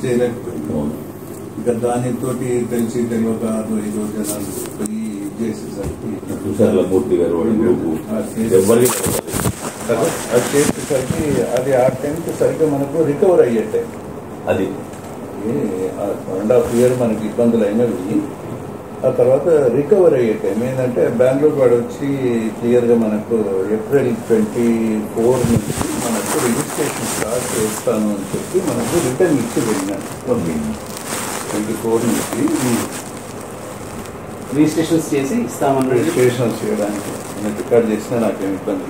చేయలేకపోయింది. ఇంకా దానితో తెలిసి తెలియక ఐదో జనాలు పోయి చేసేసరికి అది చేసేసరికి అది ఆ టైంకి సరిగ్గా మనకు రికవర్ అయ్యే టైం. అది 1.5 year మనకి ఇబ్బందులు అయినవి. ఆ తర్వాత రికవర్ అయ్యే టైం ఏంటంటే బెంగళూరు వాడు వచ్చి క్లియర్గా మనకు April 24 నుంచి మనకు రిజిస్ట్రేషన్ స్టార్ట్ చేస్తాను అని చెప్పి మనకు రిటర్న్ ఇచ్చి వెళ్ళినాను. 24 నుంచి రిజిస్ట్రేషన్స్ చేసి ఇస్తామన్నా. రిజిస్ట్రేషన్స్ చేయడానికి నేను రికార్డ్ చేసినా నాకేం ఇబ్బంది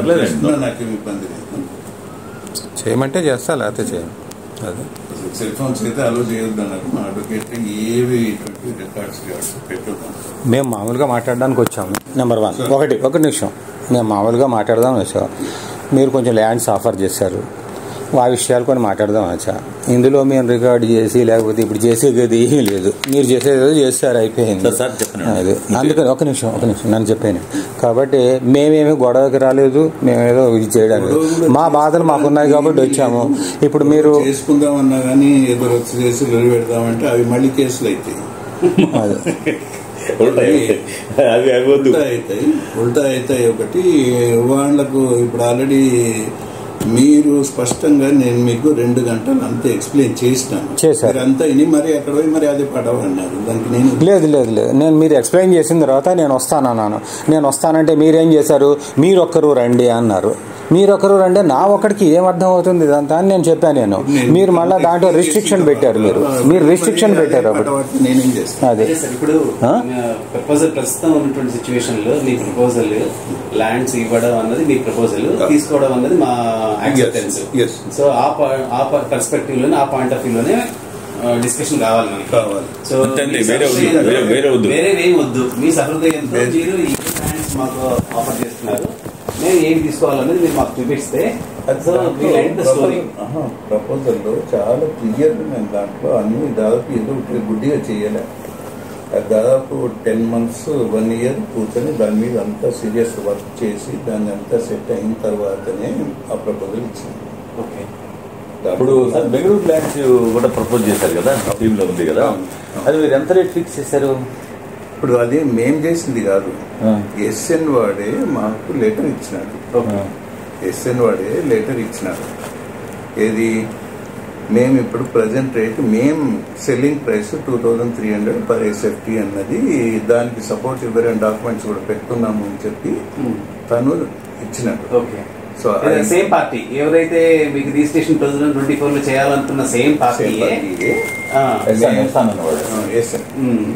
లేదు, నాకేం ఇబ్బంది లేదు. చేయమంటే చేస్తా, లేకపోతే చేయండి. అదే సెల్ ఫోన్స్ అయితే అలో చేయొద్దు అన్నారు మా అడ్వకేట్. ఏవి రికార్డ్స్ పెట్టుకుంటాం. మేము మామూలుగా మాట్లాడడానికి వచ్చాము. నెంబర్ 1 ఒక నిమిషం, మేము మామూలుగా మాట్లాడదాం వచ్చాం. మీరు కొంచెం ల్యాండ్స్ ఆఫర్ చేశారు, ఆ విషయాలు కొన్ని మాట్లాడదాం వచ్చా. ఇందులో మేము రికార్డు చేసి లేకపోతే ఇప్పుడు చేసేది ఏమీ లేదు. మీరు చేసేదో చేస్తారు, అయిపోయింది. అదే అందుకని ఒక నిమిషం నన్ను చెప్పాను. కాబట్టి మేమేమి గొడవకి రాలేదు, మేమేదో ఇది చేయడానికి మా బాధలు మాకున్నాయి కాబట్టి వచ్చాము. ఇప్పుడు మీరు చేసుకుందామన్నా కానీ ఏదో వచ్చి చేసి పెడదామంటే అవి మళ్ళీ కేసులు అవుతాయి. ఉల్టా అవుతాయి. ఒకటి వాళ్లకు ఇప్పుడు ఆల్రెడీ మీరు స్పష్టంగా నేను మీకు 2 గంటలు అంతే ఎక్స్ప్లెయిన్ చేసినాను. అంతా ఇని మరి అక్కడ పోయి మరి అదే పడవన్నారు. దానికి నేను లేదు నేను మీరు ఎక్స్ప్లెయిన్ చేసిన తర్వాత నేను వస్తానన్నాను. నేను వస్తానంటే మీరేం చేశారు, మీరొక్కరు రండి అన్నారు. మీరొక్కరు రండి, నా ఒక్కడికి ఏం అర్థం అవుతుంది ఇదంతా అని నేను చెప్పాను. మీరు మళ్ళీ దాంట్లో రిస్ట్రిక్షన్ పెట్టారు. మీరు రిస్ట్రిక్షన్ పెట్టారు. అదే ఇప్పుడు ప్రపోజల్ ప్రస్తుతం ఉన్నటువంటి సిచ్యువేషన్ లో మీ ప్రపోజల్ ల్యాండ్స్ ఇవ్వడం అన్నది మీ ప్రపోజల్, తీసుకోవడం అన్నది మా యాక్సెప్టెన్స్. సో ఆ పర్స్పెక్టివ్ లోనే ఆ పాయింట్ ఆఫ్ వ్యూ లోనే డిస్కషన్ కావాలి మనకి. సో వేరేవేం వద్దు. మీ సహృదయంతో మీరు ఈ ల్యాండ్స్ మాకు ఆఫర్ చేస్తున్నారు, మేము ఏం తీసుకోవాలనేది మీరు మాకు చూపిస్తే ప్రపోజల్ లో చాలా క్లియర్. నేను దాంట్లో అన్ని దాదాపు ఏదో గుడ్డిగా చేయలే. దాదాపు 10 months 1 year కూర్చొని దాని మీద అంతా సీరియస్ వర్క్ చేసి దాన్ని అంతా సెట్ అయిన తర్వాతనే ఆ ప్రపోజల్ ఇచ్చింది. ఇప్పుడు బెంగళూరు ల్యాండ్స్ కూడా ప్రపోజ్ చేశారు కదా, టీమ్ లో ఉంది కదా, అది మీరు ఎంత రేట్ ఫిక్స్ చేశారు? ఇప్పుడు అది మేం చేసింది కాదు, ఎస్ఎన్ వాడే మాకు లెటర్ ఇచ్చినాడు. ఏది మేము ఇప్పుడు ప్రజెంట్ రేట్ మేము సెల్లింగ్ ప్రైస్ 2300 per SFT అన్నది. దానికి సపోర్ట్ ఇవ్వరని డాక్యుమెంట్స్ కూడా పెట్టుకున్నాము అని చెప్పి తను ఇచ్చినాడు. సో సేమ్ పార్టీ ఎవరైతే మీకు రిజిస్ట్రేషన్ 2024 లో చేయాలనుకున్న సేమ్ పార్టీ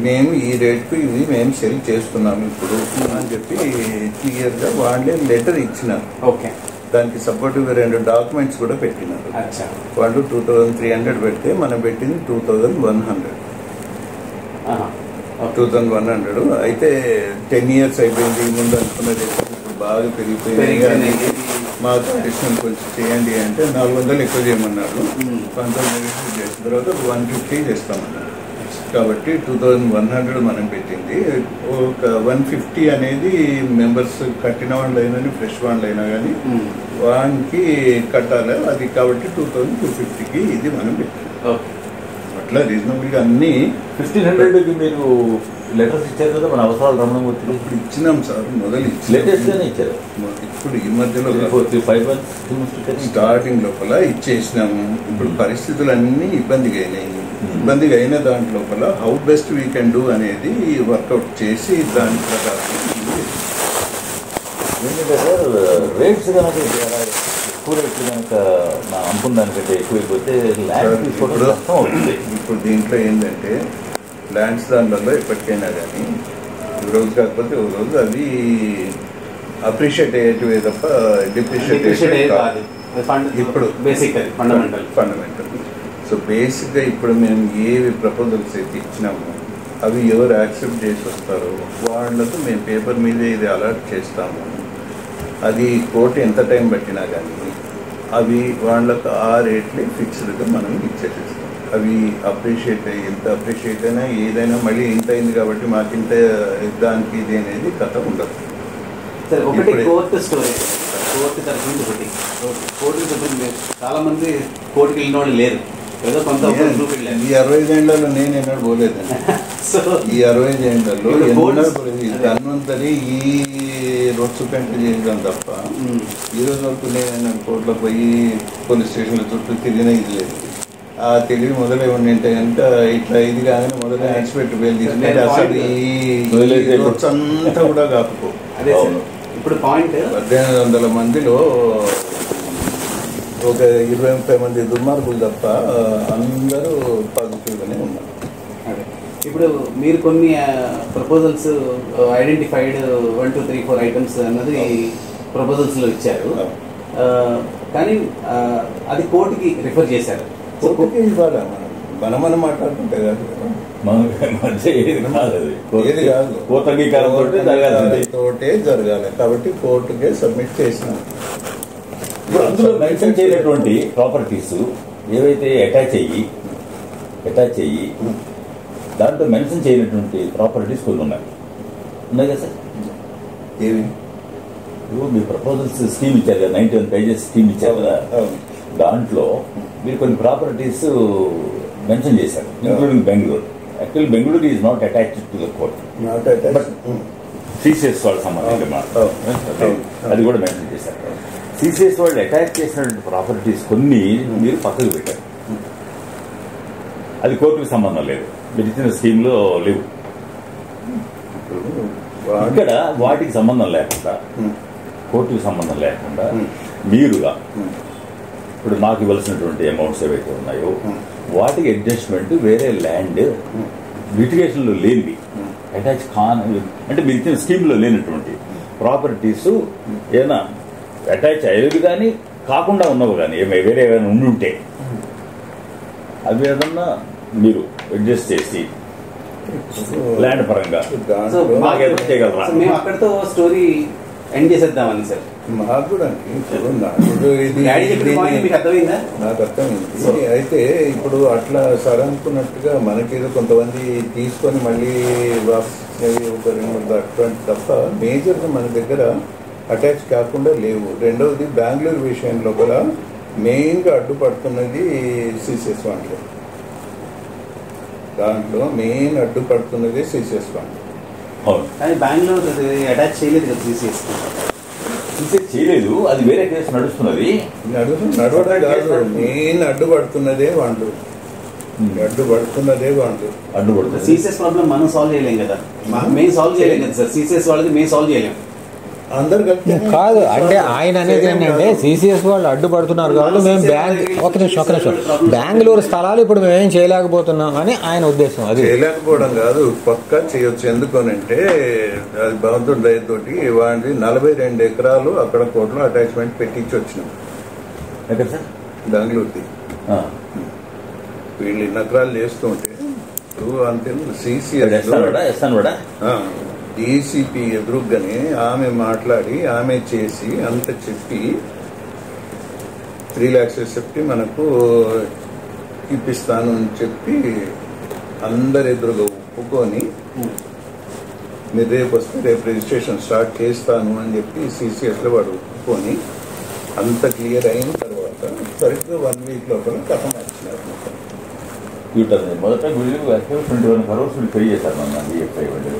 మేము ఈ రేట్ కు ఇది మేము సెల్ చేస్తున్నాము ఇప్పుడు అని చెప్పి క్లియర్ గా వాళ్ళే లెటర్ ఇచ్చినారు. దానికి సపోర్టివ్ 2 డాక్యుమెంట్స్ కూడా పెట్టినారు. వాళ్ళు 2300 పెడితే మనం పెట్టింది 2100. అయితే 10 years అయిపోయింది. ముందు అనుకున్నది ఇప్పుడు బాగా పెరిగిపోయింది. మాకు అడిషనల్ కొంచెం చేయండి అంటే 400 ఎక్కువ చేయమన్నారు. 1900 చేసిన తర్వాత 150 చేస్తామన్నారు. కాబట్టి 2100 మనం పెట్టింది. ఒక 150 అనేది మెంబర్స్ కట్టిన వాళ్ళు అయినా ఫ్రెష్ వాళ్ళు అయినా కానీ వానికి కట్టాలి. అది కాబట్టి 2250కి ఇది మనం పెట్టాం. అట్లా రీజనబుల్ గా అన్ని 1500కి మీరు లెటర్స్ ఇచ్చారు కదా మన అవసరాలు రమణమూర్తి. ఇప్పుడు ఇచ్చినాం సార్, మొదలు లేటెస్ట్ గానే ఇచ్చారు. ఇప్పుడు ఈ మధ్యలో 5 months స్టార్టింగ్ లోపల ఇచ్చేసినాము. ఇప్పుడు పరిస్థితులు అన్ని ఇబ్బందిగా అయిన దాంట్ లోపల how best we can do అనేది వర్కౌట్ చేసి దాని ప్రకారం రేట్స్ కనుక ఎక్కువ రేట్లు కనుక అనుకున్న దానికంటే ఎక్కువైపోతే ల్యాండ్ తీసుకోవడం అవుతుంది. ఇప్పుడు దీంట్లో ఏంటంటే ల్యాండ్స్ దానిలో ఎప్పటికైనా కానీ ఒక రోజు కాకపోతే ఒక రోజు అది అప్రిషియేట్ అయ్యేటివే తప్ప డిప్రిషియేట్ ఇప్పుడు ఫండమెంటల్. సో బేసిక్గా ఇప్పుడు మేము ఏవి ప్రపోజల్స్ అయితే ఇచ్చినామో అవి ఎవరు యాక్సెప్ట్ చేసి వస్తారో వాళ్ళకు మేము పేపర్ మీద ఇది అలర్ట్ చేస్తాము. అది కోర్టు ఎంత టైం పట్టినా కానీ అవి వాళ్ళకు ఆ రేట్లే ఫిక్స్డ్గా మనం ఇచ్చేసేస్తాం. అవి ఎంత అప్రిషియేట్ అయినా ఏదైనా మళ్ళీ ఇంత అయింది కాబట్టి మాకు ఇంత దానికి ఇది అనేది కథ ఉండదు. కోర్టు తరఫు నుంచి ఒకటి కోర్టుకి తరఫు చాలా మంది కోర్టుకి వెళ్ళిన వాళ్ళు లేరు, ఏదో కొంత గ్రూప్ వెళ్ళారు. ఈ 65 ఏళ్లలో నేను ఎన్నడూ పోలేదండి. సో ఈ 65 ఏళ్లలో ధన్వంతరి ఈ రొచ్చు పెంట చేయడం తప్ప ఈ రోజు వరకు నేను కోర్టులో పోయి పోలీస్ స్టేషన్ల చుట్టూ తిరిగిన ఇది లేదు. ఆ తెలివి మొదలై ఉండింటే కనుక ఇట్లా ఇది కానీ మొదలై యాక్సిపెక్ట్ వేలు తీసుకుంటే అసలు ఈ రొచ్చు అంతా కూడా కాకపో. అదే ఇప్పుడు పాయింట్ 1800 మందిలో ఒక 20-30 మంది దుర్మార్గులు తప్ప అందరూ పాజిటివ్గానే ఉన్నారు. ఇప్పుడు మీరు కొన్ని ప్రపోజల్స్ ఐడెంటిఫైడ్ 1, 2, 3, 4 ఐటమ్స్ అన్నది ప్రపోజల్స్ లో ఇచ్చారు, కానీ అది కోర్టుకి రిఫర్ చేశారు. కోర్టుకి ఇవ్వాలా? మనం మాట్లాడుకుంటే కాదు, ఏది కాదు తోటే జరగాలి. కాబట్టి కోర్టుకే సబ్మిట్ చేసినాం. ఇప్పుడు అందులో మెన్షన్ చేయనటువంటి ప్రాపర్టీస్ ఏవైతే అటాచ్ అయ్యి దాంట్లో మెన్షన్ చేయనటువంటి ప్రాపర్టీస్ కొన్ని ఉన్నాయి కదా సార్. ఏవి? మీ ప్రపోజల్స్ స్కీమ్ ఇచ్చారు కదా, 91 pages స్కీమ్ ఇచ్చారు కదా, దాంట్లో మీరు కొన్ని ప్రాపర్టీస్ మెన్షన్ చేశారు, including Bengaluru. Actually Bengaluru is not attached to the court, but CCS వాళ్ళకి సంబంధించి అది కూడా మెన్షన్ చేశారు. సిసిఎస్ వాళ్ళు అటాచ్ చేసినటువంటి ప్రాపర్టీస్ కొన్ని మీరు పక్కకు పెట్టారు, అది కోర్టుకు సంబంధం లేదు, మీరు ఇచ్చిన స్కీమ్లో లేవు. ఇక్కడ వాటికి సంబంధం లేకుండా, కోర్టుకి సంబంధం లేకుండా మీరుగా ఇప్పుడు నాకు ఇవ్వాల్సినటువంటి అమౌంట్స్ ఏవైతే ఉన్నాయో వాటికి అడ్జస్ట్మెంట్ వేరే ల్యాండ్ లిటిగేషన్లో లేనివి అటాచ్ అంటే మీరు ఇచ్చిన స్కీమ్లో లేనటువంటి ప్రాపర్టీస్ ఏదైనా అటాచ్ అయ్యేవి కానీ కాకుండా ఉన్నవి కానీ వేరే ఏమైనా ఉండుంటే అవి ఏదన్నా మీరు అడ్జస్ట్ చేసి ల్యాండ్ పరంగా చేయగలరా? మేము అక్కడితో స్టోరీ ఎండ్ చేసేద్దామని సార్. మాకు కూడా నాకు అర్థమైంది. అయితే ఇప్పుడు అట్లా సార్ అనుకున్నట్టుగా మనకేదో కొంతమంది తీసుకొని మళ్ళీ ఒక 2 అటువంటి తప్ప మేజర్గా మన దగ్గర అటాచ్ కాకుండా లేవు. రెండవది బెంగళూరు విషయంలో కూడా మెయిన్గా అడ్డుపడుతున్నది సిసిఎస్ వాంట్లో. దాంట్లో మెయిన్ అడ్డుపడుతున్నది సిసిఎస్ వాంట్. కానీ బెంగళూరు అటాచ్ చేయలేదు కదా, సిసిఎస్ చేయలేదు, అది వేరే కేసు నడుస్తున్నది. నడవడం కాదు, మెయిన్ అడ్డుపడుతున్నదే వాళ్ళు. అడ్డుపడుతుంది. సిసిఎస్ ప్రాబ్లం మనం సాల్వ్ చేయలేం కదా, మేము సాల్వ్ చేయలేం కదా సార్. సిసిఎస్ వాళ్ళది మేము సాల్వ్ చేయలేం. అందరు కాదు అంటే ఆయన అనేది ఏంటంటే సిసిఎస్ వాళ్ళు అడ్డుపడుతున్నారు కాబట్టి మేము ఒక నిమిషం బెంగళూరు స్థలాలు ఇప్పుడు మేమేం చేయలేకపోతున్నాం అని ఆయన ఉద్దేశం. అది చేయలేకపోవడం కాదు, పక్కా చేయొచ్చు. ఎందుకనంటే అది భగవంతుడి దయతోటి వాడి 42 ఎకరాలు అక్కడ కోర్టులో అటాచ్మెంట్ పెట్టించి వచ్చినాం బెంగళూరుకి. వీళ్ళు 2 ఎకరాలు చేస్తుంటే అంతే సిసిఎస్ డీసీపీ ఎదురుగానే ఆమె మాట్లాడి ఆమె చేసి అంత చెప్పి 3 lakhs చెప్పి మనకు ఇప్పిస్తాను అని చెప్పి అందరు ఎదురుగా ఒప్పుకొని మీరు రేపు వస్తే రేపు రిజిస్ట్రేషన్ స్టార్ట్ చేస్తాను అని చెప్పి సిసిఎస్లో వాడు ఒప్పుకొని అంత క్లియర్ అయిన తర్వాత సరిగ్గా 1 week లోపల కథ మార్చినారు. మొదట 21 crores పే చేశారు మన బిఎఫ్ఐ వాళ్ళు.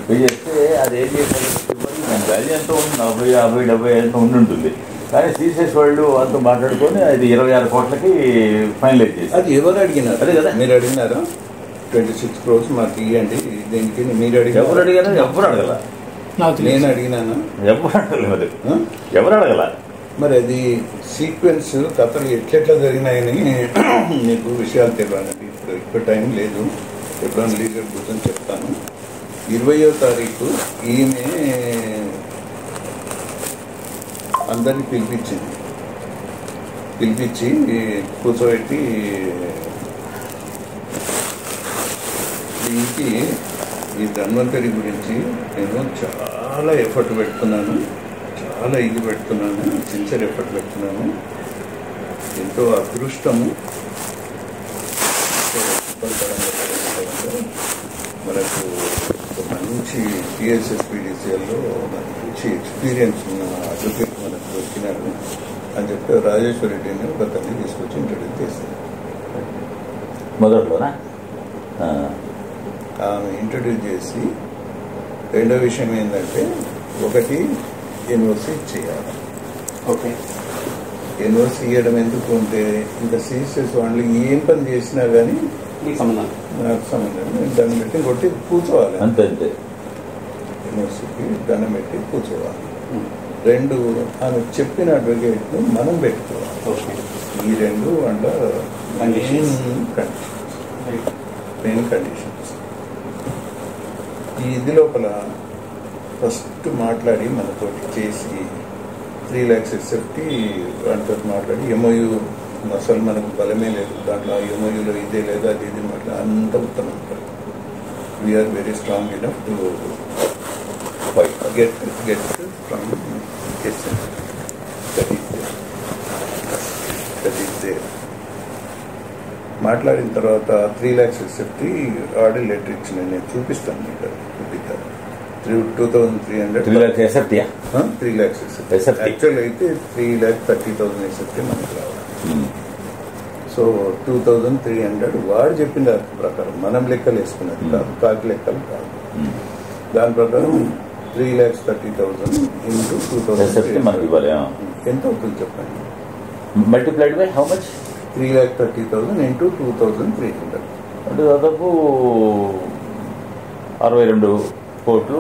పే చేస్తే అది ఏం చేశారు, వాల్యూ ఎంతో ఉంది, 40, 50, 70 ఎంతో ఉండుంటుంది. కానీ సిసిఎస్ వాళ్ళు వాళ్ళతో మాట్లాడుకొని అది 26 కోట్లకి ఫైనలైజ్ చేసి. అది ఎవరు అడిగినారు? అదే కదా మీరు అడిగినారా? 26 crores మాకు ఇవ్వండి దీనికి. మీరు అడిగారు? ఎవరు అడిగారు? ఎవరు అడగల. నేను అడిగినాను? ఎవరు అడగలేదు. ఎవరు అడగల. మరి అది సీక్వెన్స్ కథలు ఎట్లెట్లా జరిగినాయని మీకు విషయాలు తెలియాలండి. ఇప్పుడు టైం లేదు, ఎప్పుడైనా లీజర్ కూర్చొని చెప్తాను. 20వ తారీఖు ఈమె అందరినీ పిలిపించి కూర్చోబెట్టి దీనికి ఈ ధన్వంతరి గురించి నేను చాలా ఎఫర్ట్ పెడుతున్నాను, చాలా ఇది పెడుతున్నాను, సిన్సియర్ ఎఫర్ట్ పెడుతున్నాను. ఎంతో అదృష్టము మనకు మంచి టీఎస్ఎస్పీడీసీఎల్లో మంచి ఎక్స్పీరియన్స్ ఉన్న అడ్వకేట్ మనకు వచ్చినాడు అని చెప్పి రాజేశ్వర రెడ్డిని ఒక తల్లి తీసుకొచ్చి ఇంట్రడ్యూస్ చేశారు మొదట్లోనా ఆమె ఇంట్రడ్యూస్ చేసి రెండో విషయం ఏంటంటే ఒకటి ఎన్ఓసి చేయాలి. ఓకే, ఎన్ఓసి ఇవ్వడం ఎందుకు అంటే ఇంకా సిఎస్ఎస్ వాళ్ళు ఏం పని చేసినా కానీ మీకు సంబంధం నాకు సంబంధం దండం పెట్టి కొట్టి కూర్చోవాలి. అంతే అంతే. ఎన్ఓసికి దండం పెట్టి కూర్చోవాలి. రెండు ఆమె చెప్పిన అడ్వకేట్ను మనం పెట్టుకోవాలి. ఓకే, ఈ రెండు వాళ్ళ మెయిన్ కండిషన్స్. ఇది లోపల ఫస్ట్ మాట్లాడి మనతోటి చేసి 3 lakhs ఎస్ఎఫ్టీ వాళ్ళతో మాట్లాడి ఎంఓయూ అసలు మనకు బలమే లేదు దాంట్లో ఎంఓయూలో ఇదే లేదు అది ఇది మాట్లాడి అంత ఉత్తమం. We are very strong enough to get from essence. That is there. మాట్లాడిన తర్వాత 3 lakhs ఎస్ఎఫ్టీ ఆర్డర్ లెటర్ ఇచ్చిన నేను చూపిస్తాను మీకు. 2,300 3 lakhs ఎస్ఎఫ్టీయా? 3 lakhs SFT. యాక్చువల్ అయితే 3,30,000 ఎస్ఎఫ్టీ మనకు రావాలి. సో 2,300 వాడు చెప్పిన దాని ప్రకారం మనం లెక్కలు వేసుకున్నది కాదు, కాకి లెక్కలు కాదు. దాని ప్రకారం 3,30,000 ఇంటూ 2,000 ఎంత అవుతుంది చెప్పండి? Multiplied by how much? 3,30,000 into 2,300 అంటే దాదాపు 62 కోట్లు.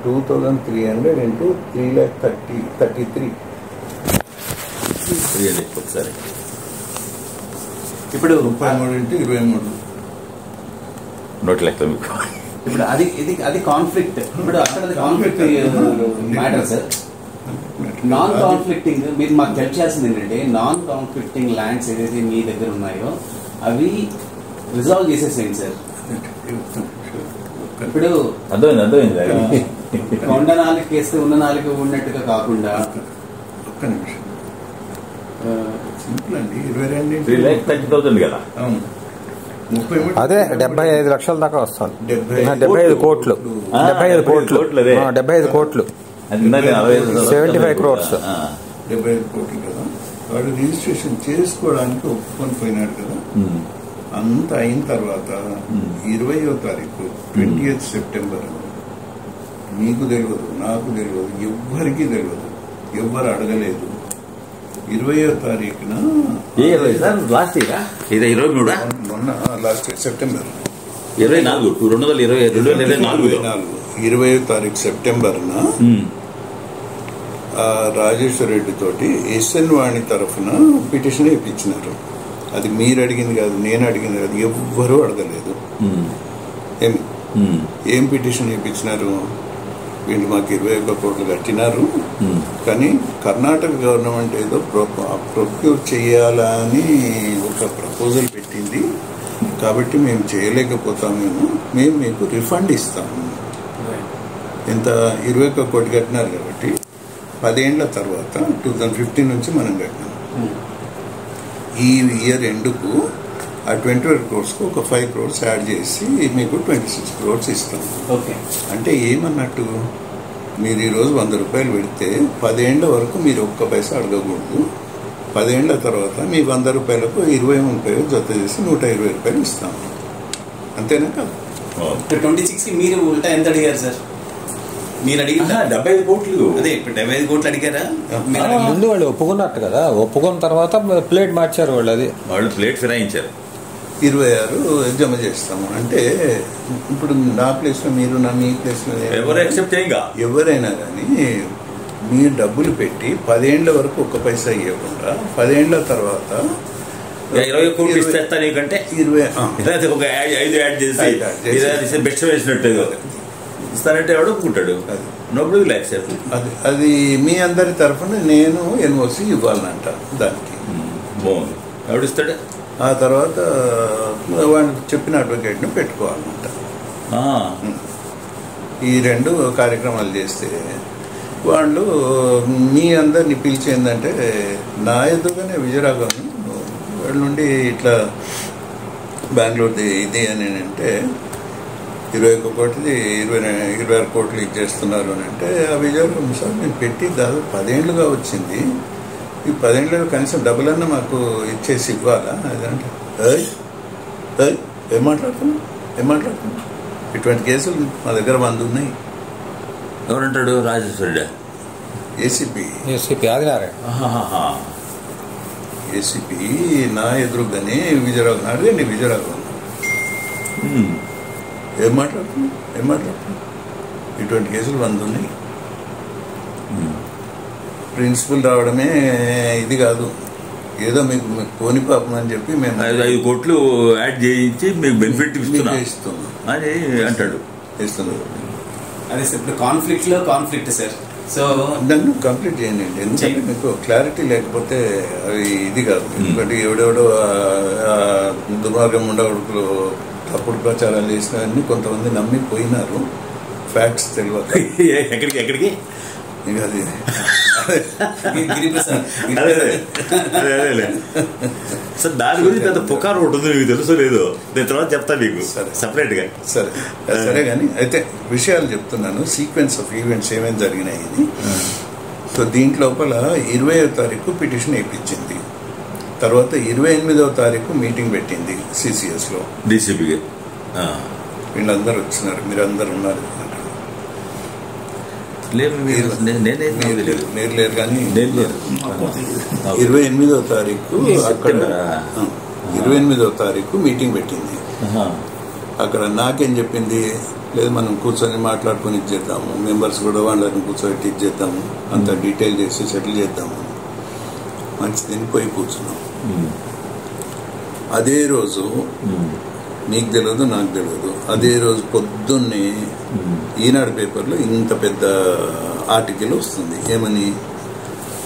2,300 ఇంటూ 3,33. ఒకసారి ఇప్పుడు 33 ఇంటూ 23 నోట్ లెక్క మీకు. ఇప్పుడు అది కాన్ఫ్లిక్ట్. ఇప్పుడు అక్కడ conflict matter sir. Non conflicting మీరు మాకు తెలియాల్సింది ఏంటంటే నాన్ కాన్ఫ్లిక్టింగ్ ల్యాండ్స్ ఏదైతే మీ దగ్గర ఉన్నాయో అవి రిజాల్వ్ చేసేసేయండి సార్. ఇప్పుడు అర్థమైంది. కొండ నాలుగు వేస్తే ఉన్న నాలుగు ఉన్నట్టుగా కాకుండా ఒక్క నిమిషం సింపుల్ అండి. 3,30,000 కదా. అవును, అదే 75 లక్షల దాకా వస్తుంది. 75 కోట్లు. 75 కోట్లు. 75 కోట్లు. 75 crores. 75 కోట్లు కదా. వాడు రిజిస్ట్రేషన్ చేసుకోవడానికి ఒప్పుకొని పోయినాడు కదా. అంత అయిన తర్వాత 20వ తారీఖు 20th సెప్టెంబర్ మీకు తెలియదు, నాకు తెలియదు, ఎవ్వరికీ తెలియదు, ఎవ్వరు అడగలేదు. 20వ తారీఖున లాస్ట్ ఇయర్ ఇది 23 మొన్న లాస్ట్ సెప్టెంబర్ 24 2024 20వ తారీఖు సెప్టెంబర్న రాజేశ్వర రెడ్డి తోటి ఎస్ఎన్ వాణి తరఫున పిటిషన్ ఇప్పించినారు. అది మీరు అడిగింది కాదు, నేను అడిగింది కాదు, ఎవ్వరూ అడగలేదు. ఏం పిటిషన్ ఇప్పించినారు? వీళ్ళు మాకు 21 కోట్లు కట్టినారు, కానీ కర్ణాటక గవర్నమెంట్ ఏదో ప్రొక్యూర్ చేయాలని ఒక ప్రపోజల్ పెట్టింది, కాబట్టి మేము చేయలేకపోతామేమో, మేము మీకు రిఫండ్ ఇస్తాము. ఎంత 21 కోట్లు కట్టినారు కాబట్టి 10 ఏళ్ల తర్వాత 2015 నుంచి మనం కట్టినాం. ఈ ఇయర్ ఎండుకు ఆ 21 crores ఒక 5 crores యాడ్ చేసి మీకు 26 crores ఇస్తాం. ఓకే, అంటే ఏమన్నట్టు, మీరు ఈరోజు 100 రూపాయలు పెడితే 10 ఏళ్ల వరకు మీరు ఒక్క పైసా అడగకూడదు. 10 ఏళ్ల తర్వాత మీ 100 రూపాయలకు 23 జత చేసి 120 రూపాయలు ఇస్తాం. అంతేనా కాదు? 26కి మీరు ఉల్టా ఎంత అడిగారు సార్? మీరు అడిగిన 75 కోట్లు. అదే ఇప్పుడు 75 కోట్లు అడిగారా? ముందు వాళ్ళు ఒప్పుకున్నట్టు కదా, ఒప్పుకున్న తర్వాత ప్లేట్ మార్చారు వాళ్ళు. అది వాళ్ళు ప్లేట్ ఫిరాయించారు. 26 జమ చేస్తాము. అంటే ఇప్పుడు నా ప్లేస్లో మీరు, మీ ప్లేస్లో ఎవరు యాక్సెప్ట్ చేయగా ఎవరైనా కానీ మీరు డబ్బులు పెట్టి 10 ఏళ్ల వరకు ఒక్క పైసా ఇవ్వకుండా 10 ఏళ్ల తర్వాత 20 కోట్లు ఇస్తా నీకంటే 20 ఒక 5 యాడ్ చేసి బెస్ట్ వేసినట్టు ఇస్తానంటే ఎవడు ఒప్పుకుంటాడు. Nobody will accept. అది మీ అందరి తరఫున నేను ఎన్ఓసి ఇవ్వాలనంట. దానికి బాగుంది. ఎవడు ఇస్తాడు? ఆ తర్వాత వాళ్ళు చెప్పిన అడ్వకేట్ను పెట్టుకోవాలన్నమాట. ఈ 2 కార్యక్రమాలు చేస్తే వాళ్ళు మీ అందరిని పిలిచి ఏంటంటే నా ఎదురుగానే విజయరాఘవన్ వాళ్ళ నుండి ఇట్లా బెంగళూరుది ఇది అని అంటే 21 కోట్లు 26 కోట్లు ఇచ్చేస్తున్నారు అని అంటే ఆ విజయవాడ సార్ మేము పెట్టి దాదాపు 10 ఏళ్ళుగా వచ్చింది, ఈ 10 ఏళ్ళలో కనీసం డబ్బులు అన్నా మాకు ఇచ్చేసి ఇవ్వాలా అదంటే ఏం మాట్లాడుతున్నాం ఇటువంటి కేసులు మా దగ్గర 100 ఉన్నాయి. ఎవరంటాడు? రాజేశ్వరుడా? ఏసీపీ ఏసీపీ నా ఎదురుగానే విజయరాఘవ అడగండి. విజయరాఘవ ఏం మాట్లాడుతున్నాం ఇటువంటి కేసులు 100 ఉన్నాయి. ప్రిన్సిపల్ రావడమే ఇది కాదు, ఏదో మీకు పోని పాపం అని చెప్పి మేము 5 కోట్లు యాడ్ చేయించి మీకు బెనిఫిట్ ఇస్తున్నాం అని అంటాడు. ఇస్తున్నారు. అదే సార్ ఇప్పుడు కాన్ఫ్లిక్ట్ సార్. సో దాన్ని కంప్లీట్ చేయండి. ఎందుకంటే మీకు క్లారిటీ లేకపోతే అవి ఇది కాదు. ఎందుకంటే ఎవడెవడో దుర్మార్గం ఉండవడుకులు తప్పుడు ప్రచారాలు చేసినవన్నీ కొంతమంది నమ్మి పోయినారు. ఫ్యాక్ట్స్ తెలియక ఎక్కడికి అది సార్ దాని గురించి అంత పుకారు ఉంటుంది, మీకు తెలుసు లేదు, నేను తర్వాత చెప్తా మీకు సపరేట్ గా. సరే కానీ అయితే విషయాలు చెప్తున్నాను, సీక్వెన్స్ ఆఫ్ ఈవెంట్స్ ఏమేమి జరిగినాయి ఇది. సో దీంట్లోపల 20వ తారీఖు పిటిషన్ వేయించింది, తర్వాత 28వ తారీఖు మీటింగ్ పెట్టింది CCS లో డీసీపీగా. వీళ్ళందరూ వచ్చినారు, మీరు అందరు ఉన్నారు. మీరు లేరు కానీ 28వ తారీఖు అక్కడ 28వ తారీఖు మీటింగ్ పెట్టింది. అక్కడ నాకేం చెప్పింది, లేదు మనం కూర్చొని మాట్లాడుకొని ఇచ్చేద్దాము, మెంబర్స్ కూడా వాళ్ళని కూర్చోబెట్టి ఇచ్చేద్దాము, అంత డీటెయిల్ చేసి సెటిల్ చేద్దాము. మంచిదని పోయి కూర్చున్నాం. అదే రోజు మీకు తెలియదు నాకు తెలియదు, అదే రోజు పొద్దున్నే ఈనాడు పేపర్లో ఇంత పెద్ద ఆర్టికల్ వస్తుంది. ఏమని?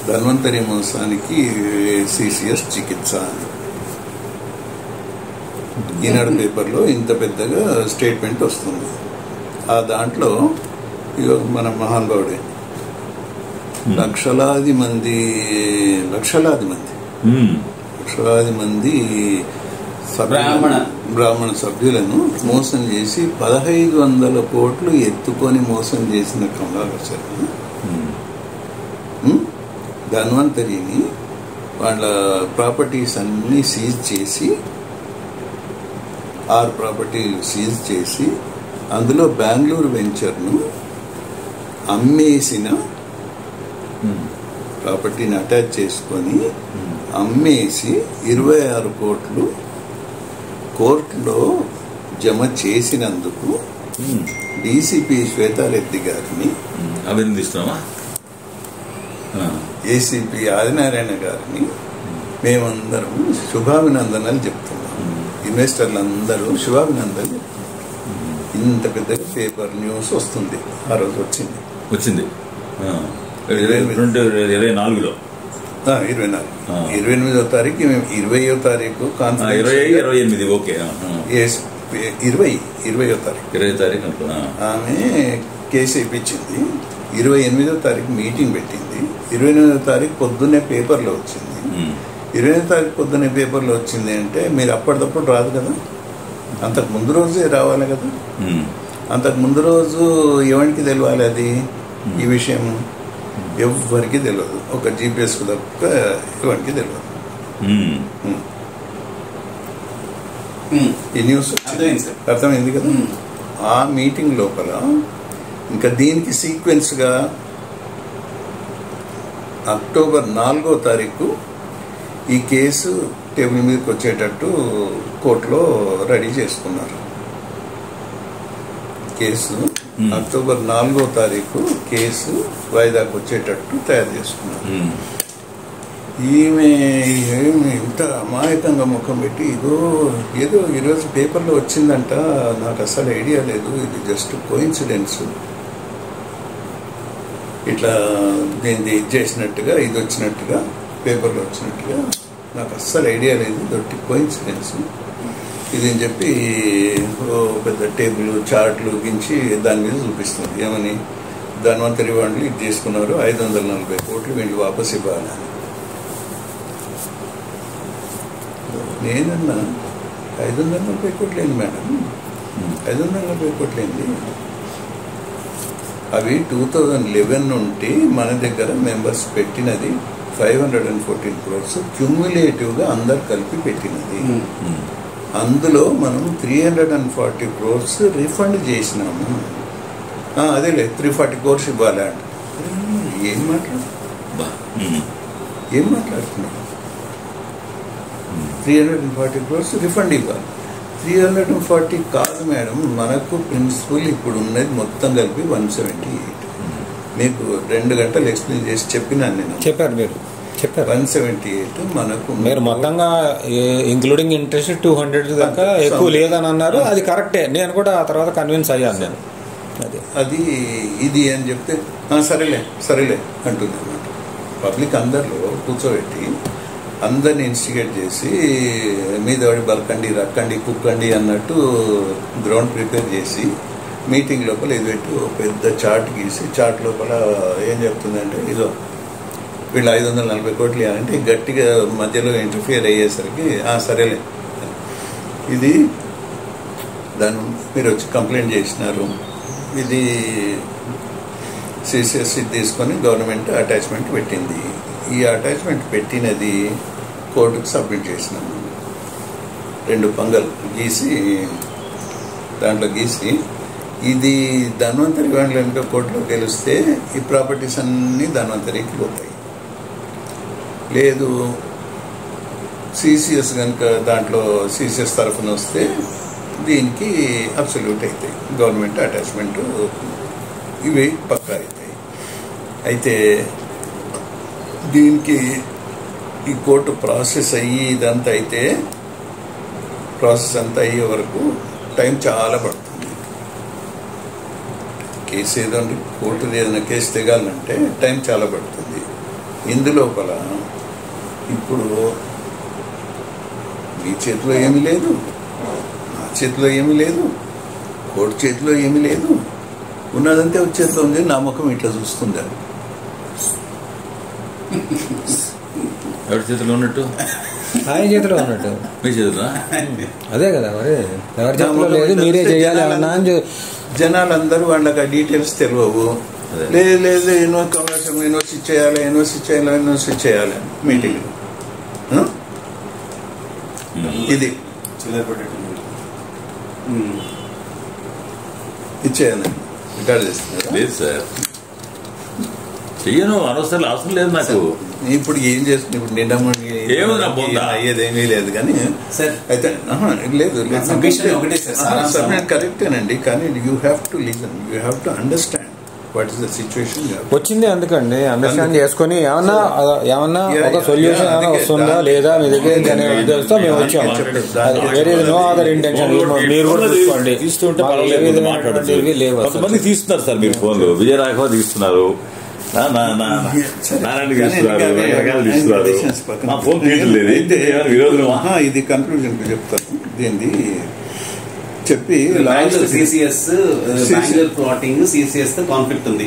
ధన్వంతరి మోసానికి CCS చికిత్స అని ఈనాడు పేపర్లో ఇంత పెద్దగా స్టేట్మెంట్ వస్తుంది. ఆ దాంట్లో ఇక మన మహానుభావుడే లక్షలాది మంది బ్రాహ్మణ సభ్యులను మోసం చేసి 1500 కోట్లు ఎత్తుకొని మోసం చేసిన కమలాకర్ ధన్వంతరిని వాళ్ళ ప్రాపర్టీస్ అన్ని సీజ్ చేసి 6 ప్రాపర్టీలు సీజ్ చేసి అందులో బెంగళూరు వెంచర్ను అమ్మేసిన ప్రాపర్టీని అటాచ్ చేసుకొని అమ్మేసి 26 కోట్లు కోర్టులో జమ చేసినందుకు డీసీపీ శ్వేతారెడ్డి గారిని అభినందిస్తున్నామా, ఏసీపీ ఆదినారాయణ గారిని మేమందరం శుభాభినందనలు చెప్తున్నాం. ఇన్వెస్టర్లందరూ శుభాభినందనలు చెప్తున్నారు. ఇంత పెద్ద పేపర్ న్యూస్ వస్తుంది. ఆ రోజు వచ్చింది 24లో 28వ తారీఖు మేము 20వ తారీఖు 20వ తారీఖు ఆమె కేసు ఇప్పించింది. 28వ తారీఖు మీటింగ్ పెట్టింది. 28వ తారీఖు పొద్దున్నే పేపర్లో వచ్చింది. 28వ తారీఖు పొద్దున్నే పేపర్లో వచ్చింది అంటే మీరు అప్పటిదప్పుడు రాదు కదా, అంతకు ముందు రోజే రావాలి కదా. అంతకు ముందు రోజు ఎవరికి తెలియాలి అది? ఈ విషయం ఎవరికి తెలియదు, ఒక GPS కు తప్ప ఎవరికి తెలియదు. ఈ న్యూస్ అర్థమైంది కదా. ఆ మీటింగ్ లోపల ఇంకా దీనికి సీక్వెన్స్ గా అక్టోబర్ 4వ తారీఖు ఈ కేసు టేబుల్ మీదకి వచ్చేటట్టు కోర్టులో రెడీ చేసుకున్నారు. కేసు అక్టోబర్ 4వ తారీఖు కేసు వాయిదాకు వచ్చేటట్టు తయారు చేసుకున్నారు. ఈమె ఇంత అమాయకంగా ముఖం పెట్టి ఏదో ఈరోజు పేపర్లో వచ్చిందంట, నాకు అసలు ఐడియా లేదు, ఇది జస్ట్ కోఇన్సిడెన్స్, ఇట్లా దీన్ని ఇది చేసినట్టుగా ఇది వచ్చినట్టుగా పేపర్లో వచ్చినట్టుగా నాకు అస్సలు ఐడియా లేదు, దొట్టి కోఇన్సిడెన్స్ ఇది అని చెప్పి పెద్ద టేబుల్ చార్ట్లు గించి దాని మీద చూపిస్తుంది. ఏమని? ధన్వంతరి వాళ్ళు ఇది తీసుకున్నారు, 540 కోట్లు వీళ్ళు వాపస్ ఇవ్వాలి. నేనన్నా 540 కోట్లు ఏంటి మేడం, 540 కోట్లు ఏంది? అవి 2011 నుండి మన దగ్గర మెంబర్స్ పెట్టినది 514 crores క్యూములేటివ్గా అందరు కలిపి పెట్టినది. అందులో మనం 340 crores రిఫండ్ చేసినాము. అదేలే 340 crores ఇవ్వాలి అంట. ఏం మాట్లాడుతున్నాం? 340 crores రిఫండ్ ఇవ్వాలి. 340 కాదు మేడం, మనకు ప్రిన్సిపల్ ఇప్పుడు ఉన్నది మొత్తం కలిపి 178. మీకు 2 గంటలు ఎక్స్ప్లెయిన్ చేసి చెప్పినాను నేను. చెప్పారు మీరు, చెప్పారు 178 మనకు. మీరు మొత్తంగా ఇంక్లూడింగ్ ఇంట్రెస్ట్ 200 దాకా ఎక్కువ లేదని అన్నారు. అది కరెక్టే, నేను కూడా ఆ తర్వాత కన్విన్స్ అయ్యాను నేను. అది ఇది అని చెప్తే సరేలే అంటుంది అన్నమాట. పబ్లిక్ అందరిలో కూర్చోబెట్టి అందరిని ఇన్స్టిగేట్ చేసి మీద బలకండి రక్కండి కుక్కండి అన్నట్టు గ్రౌండ్ ప్రిపేర్ చేసి మీటింగ్ లోపల ఇది పెట్టి పెద్ద చార్ట్ గీసి చార్ట్ లోపల ఏం చెప్తుందంటే ఇదో వీళ్ళు 540 కోట్లు ఇవ్వాలంటే గట్టిగా మధ్యలో ఇంటర్ఫియర్ అయ్యేసరికి సరేలే ఇది దాన్ని మీరు వచ్చి కంప్లైంట్ చేసినారు, ఇది సిసిఎస్సి తీసుకొని గవర్నమెంట్ అటాచ్మెంట్ పెట్టింది. ఈ అటాచ్మెంట్ పెట్టినది కోర్టుకు సబ్మిట్ చేసినాము. 2 పంగలు గీసి దాంట్లో గీసి ఇది ధన్వంతరి కనుక కోర్టులో గెలిస్తే ఈ ప్రాపర్టీస్ అన్నీ ధన్వంతరికి పోతాయి. లేదు సిసిఎస్ కనుక దాంట్లో సిసిఎస్ తరఫున వస్తే దీనికి అబ్సల్యూట్ అవుతాయి, గవర్నమెంట్ అటాచ్మెంట్ ఇవి పక్కా అవుతాయి. అయితే దీనికి ఈ కోర్టు ప్రాసెస్ అయ్యి ఇదంతా అయితే ప్రాసెస్ అంతా అయ్యే వరకు టైం చాలా పడుతుంది. కేసు ఏదంటే కోర్టు ఏదైనా కేసు తెగాలంటే టైం చాలా పడుతుంది. ఇందులోపల ఇప్పుడు మీ చేతిలో ఏమీ లేదు, నా చేతిలో ఏమీ లేదు, కోర్టు చేతిలో ఏమీ లేదు, ఉన్నదంతే వచ్చేట్లో ఉంది. నా ముఖం ఇట్లా చూస్తుంది. ఎవరి చేతిలో ఉన్నట్టు? ఆయన చేతిలో ఉన్నట్టు. మీ చేతిలో? అదే కదా మరి, ఎవరి చేతిలో లేదు, మీరే చేయాలి అన్నా అని జనాలందరూ వాళ్ళకి ఆ డీటెయిల్స్ తెలియవు. లేదు యూనివర్సిటీ చేయాలి మీటింగ్ ఇది ఇచ్చేయాలి రికార్డ్ చేస్తున్నారు. లేదు సార్, చెయ్యను, అనవసరం అవసరం లేదు నాకు. ఇప్పుడు ఏం చేస్తుంది? ఇప్పుడు నిండా అయ్యేదేమీ లేదు కానీ అయితే లేదు కరెక్టేనండి. కానీ you have to listen, you have to understand what is the situation. వచ్చింది అందుకండి అండర్స్టాండ్ చేసుకుని ఏమన్నా ఒక సొల్యూషన్ వస్తుందా లేదా మీ దగ్గర మేము వచ్చాము. వేరే నో అదర్ ఇంటెన్షన్. మీరు కూడా తీసుకోండి, తీస్తుంటే కొంతమంది తీస్తున్నారు సార్. మీరు ఫోన్లు విజయరాఘవ తీస్తున్నారు, నారాయణ తీస్తున్నారు, రకరకాలు తీస్తున్నారు. మా ఫోన్ తీయట్లేదు. ఇది కన్క్లూజన్ చెప్తాను. దీన్ని చెప్పి కాన్ఫ్లిక్ట్ ఉంది.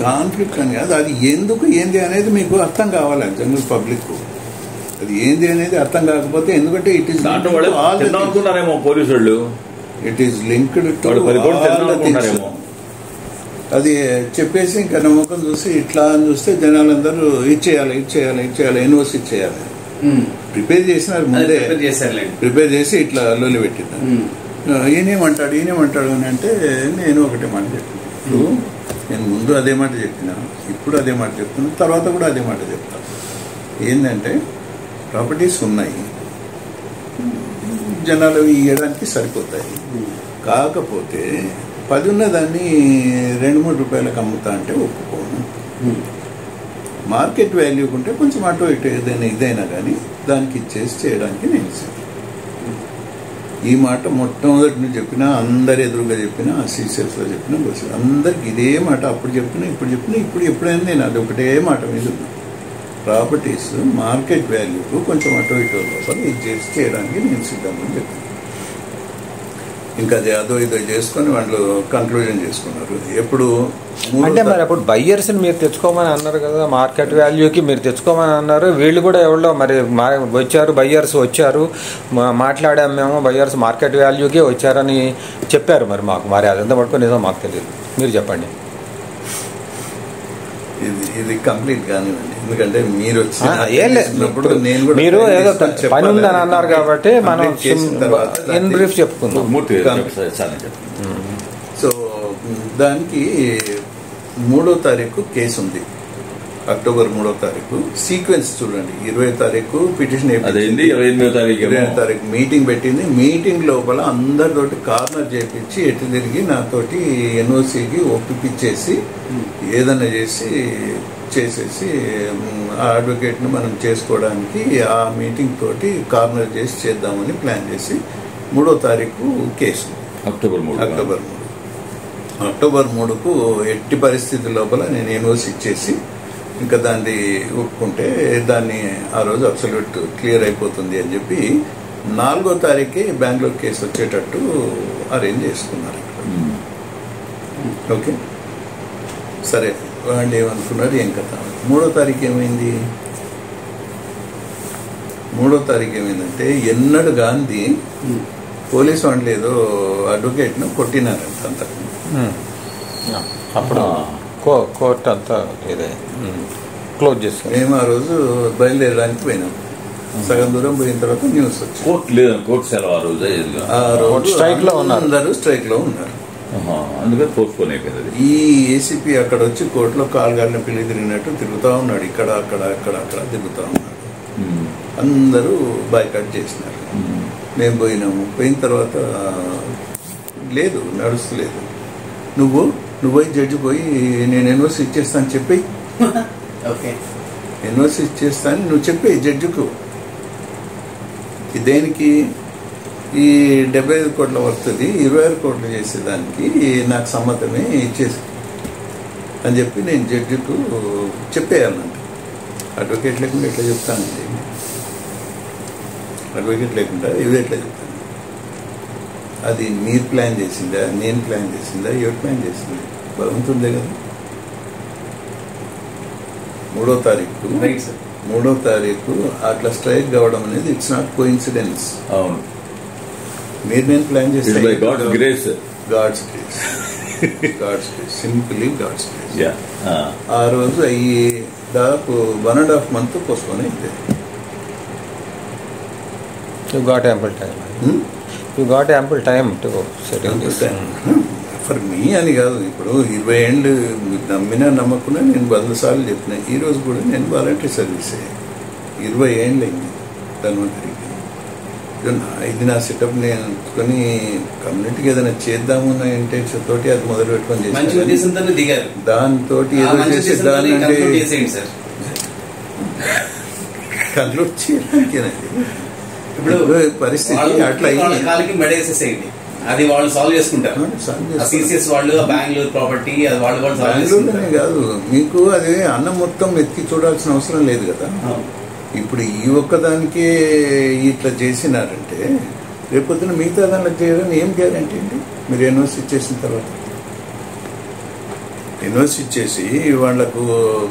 కాన్ఫ్లిక్ట్ అని కాదు, అది ఎందుకు ఏంది అనేది మీకు అర్థం కావాలి. జనరల్ పబ్లిక్ అది ఏంది అనేది అర్థం కాకపోతే, ఎందుకంటే ఇట్ ఈస్ అనుకున్నారేమో పోలీసు వాళ్ళు, ఇట్ ఈస్ లింక్డ్ టు అది చెప్పేసి ఇంకా నమ్మకం చూసి ఇట్లా అని చూస్తే జనాలందరూ ఇచ్చేయాలి యూనివర్సిటీ చేయాలి ప్రిపేర్ చేసినారు. ముందే ప్రిపేర్ చేసి ఇట్లా లొల్లి పెట్టినారు. ఈయనేమంటాడు అని అంటే, నేను ఒకటే మాట చెప్పాను. ఇప్పుడు నేను ముందు అదే మాట చెప్పినా, ఇప్పుడు అదే మాట చెప్తున్నా, తర్వాత కూడా అదే మాట చెప్తాను. ఏంటంటే ప్రాపర్టీస్ ఉన్నాయి, జనాలు ఇవ్వడానికి సరిపోతాయి. కాకపోతే 10 ఉన్నదాన్ని 2-3 రూపాయలకు అమ్ముతా అంటే ఒప్పుకోను. మార్కెట్ వాల్యూ ఉంటే కొంచెం అటు ఇటు ఇదైనా కానీ దానికి ఇచ్చేసి చేయడానికి నేను ఈ మాట మొట్టమొదటి నుంచి చెప్పినా, అందరు ఎదురుగా చెప్పినా, సిసిఎస్లో చెప్పినా, అందరికి ఇదే మాట అప్పుడు చెప్పినా, ఇప్పుడు ఎప్పుడైనా నేను అది ఒకటే మాట మీద ఉన్నా. ప్రాపర్టీస్ మార్కెట్ వాల్యూకు కొంచెం అటు ఇటు లోపల ఇది చేసి చేయడానికి నేను సిద్ధమని చెప్పాను. ఇంకా అది అదో ఇదో చేసుకొని వాళ్ళు కంక్లూజన్ చేసుకున్నారు. ఎప్పుడు అంటే మరి అప్పుడు బయ్యర్స్ని మీరు తెచ్చుకోమని అన్నారు కదా, మార్కెట్ వాల్యూకి మీరు తెచ్చుకోమని అన్నారు. వీళ్ళు కూడా ఎవరో మరి వచ్చారు, బయ్యర్స్ వచ్చారు, మాట్లాడాము మేము, బయ్యర్స్ మార్కెట్ వాల్యూకే వచ్చారని చెప్పారు. మరి అదంతా పట్టుకొని నిజం మాకు తెలియదు, మీరు చెప్పండి. ఇది కంప్లీట్ కానివ్వండి, ఎందుకంటే మీరు వచ్చినప్పుడు మీరు ఏదో పని ఉందని అన్నారు కాబట్టి మనం ఇన్ బ్రీఫ్ చెప్పుకుందాం. సో దానికి 3వ తారీఖు కేసు ఉంది, అక్టోబర్ 3వ తారీఖు. సీక్వెన్స్ చూడండి, 20వ తారీఖు పిటిషన్, 29వ తారీఖు మీటింగ్ పెట్టింది. మీటింగ్ లోపల అందరితోటి కార్నర్ చేపించి ఎటు తిరిగి నాతోటి ఎన్ఓసికి ఒప్పిపించేసి ఏదన్నా చేసేసి ఆ అడ్వకేట్ని మనం చేసుకోవడానికి ఆ మీటింగ్ తోటి కార్నర్ చేసి చేద్దామని ప్లాన్ చేసి 3వ తారీఖు కేసు అక్టోబర్ 3కు ఎట్టి పరిస్థితి లోపల నేను ఎన్ఓసి ఇచ్చేసి ఇంకా దాన్ని ఒప్పుకుంటే దాన్ని ఆ రోజు అబ్సల్యూట్ క్లియర్ అయిపోతుంది అని చెప్పి 4వ తారీఖే బెంగళూరు కేసు వచ్చేటట్టు అరేంజ్ చేసుకున్నారు. ఓకే, సరే, వాళ్ళు ఏమనుకున్నారు ఏం కథ. 3వ తారీఖు ఏమైంది? 3వ తారీఖు ఏమైందంటే ఎన్నడు గాంధీ పోలీసు వాళ్ళు ఏదో అడ్వకేట్ను కొట్టినారంట అంతకు. అప్పుడు కోర్టు అంతా క్లోజ్ చేస్తాం. మేము ఆ రోజు బయలుదేరడానికి పోయినాం. సగం దూరం పోయిన తర్వాత న్యూస్ వచ్చింది స్ట్రైక్ లో ఉన్నారు, అందరూ స్ట్రైక్ లో ఉన్నారు. ఈ ఏసీపీ అక్కడ వచ్చి కోర్టులో కాలుగాలిన పిల్లి తిరిగినట్టు తిరుగుతా ఉన్నాడు, ఇక్కడ అక్కడ తిరుగుతా ఉన్నాడు. అందరూ బాయ్కాట్ చేసినారు. మేము పోయిన తర్వాత లేదు, నడుస్తలేదు. నువ్వు పోయి జడ్జి పోయి నేను ఎన్ఓసి ఇచ్చేస్తాను చెప్పి, ఎన్ఓసి ఇచ్చేస్తాను నువ్వు చెప్పి జడ్జికు. దేనికి? ఈ 75 కోట్ల వస్తుంది, 26 కోట్లు చేసేదానికి నాకు సమ్మతమే ఇచ్చేసి అని చెప్పి నేను జడ్జికు చెప్పేయాలంట. అడ్వకేట్ లేకుండా ఎట్లా చెప్తానండి? అడ్వకేట్ లేకుండా ఇది ఎట్లా చెప్తాను? అది మీరు ప్లాన్ చేసిందా, నేను ప్లాన్ చేసిందా, ఎవరు ప్లాన్ చేసింది? బాగుంటుందే కదా. 3వ తారీఖు అట్లా స్ట్రైక్ కావడం అనేది ఇట్స్ నాట్ కోఇన్సిడెన్స్. అవును, మీరు నేను ప్లాన్ చేస్తే God's grace, simply God's grace. ఆ రోజు అయ్యి దాదాపు 1.5 months పోస్ట్పోన్ అయింది. You got ample time to settle this. For me అని కాదు, ఇప్పుడు 20 ఏళ్ళు నమ్మకుండా నేను 100 సార్లు చెప్పిన. ఈ రోజు కూడా నేను వాలంటరీ సర్వీసే 20 ఏళ్ళు అయింది ధన్వంతరికి. ఇది నా సెటప్ నేను అనుకుని కమ్యూనిటీకి ఏదైనా చేద్దాము అన్న ఇంటెన్షన్ తోటి అది మొదలు పెట్టుకొని చేశాను. దాంతో ఏదో చేసి దాని అంటే కంక్లూడ్ చేయడానికేనండి. ఇప్పుడు పరిస్థితి అట్లా అది వాళ్ళు సాల్వ్ చేసుకుంటారు. సిసిఎస్ వాళ్ళు బెంగళూరు ప్రాపర్టీ అది బెంగళూరులోనే కాదు, మీకు అది అన్నం మొత్తం ఎత్తి చూడాల్సిన అవసరం లేదు కదా. ఇప్పుడు ఈ ఒక్కదానికే ఇట్లా చేసినారంటే రేపొద్దున మిగతా దానిలో చేయాలని ఏం గ్యారంటీ అండి? మీరు ఎన్ఓసి ఇచ్చేసిన తర్వాత ఎన్ఓసి ఇచ్చేసి వాళ్లకు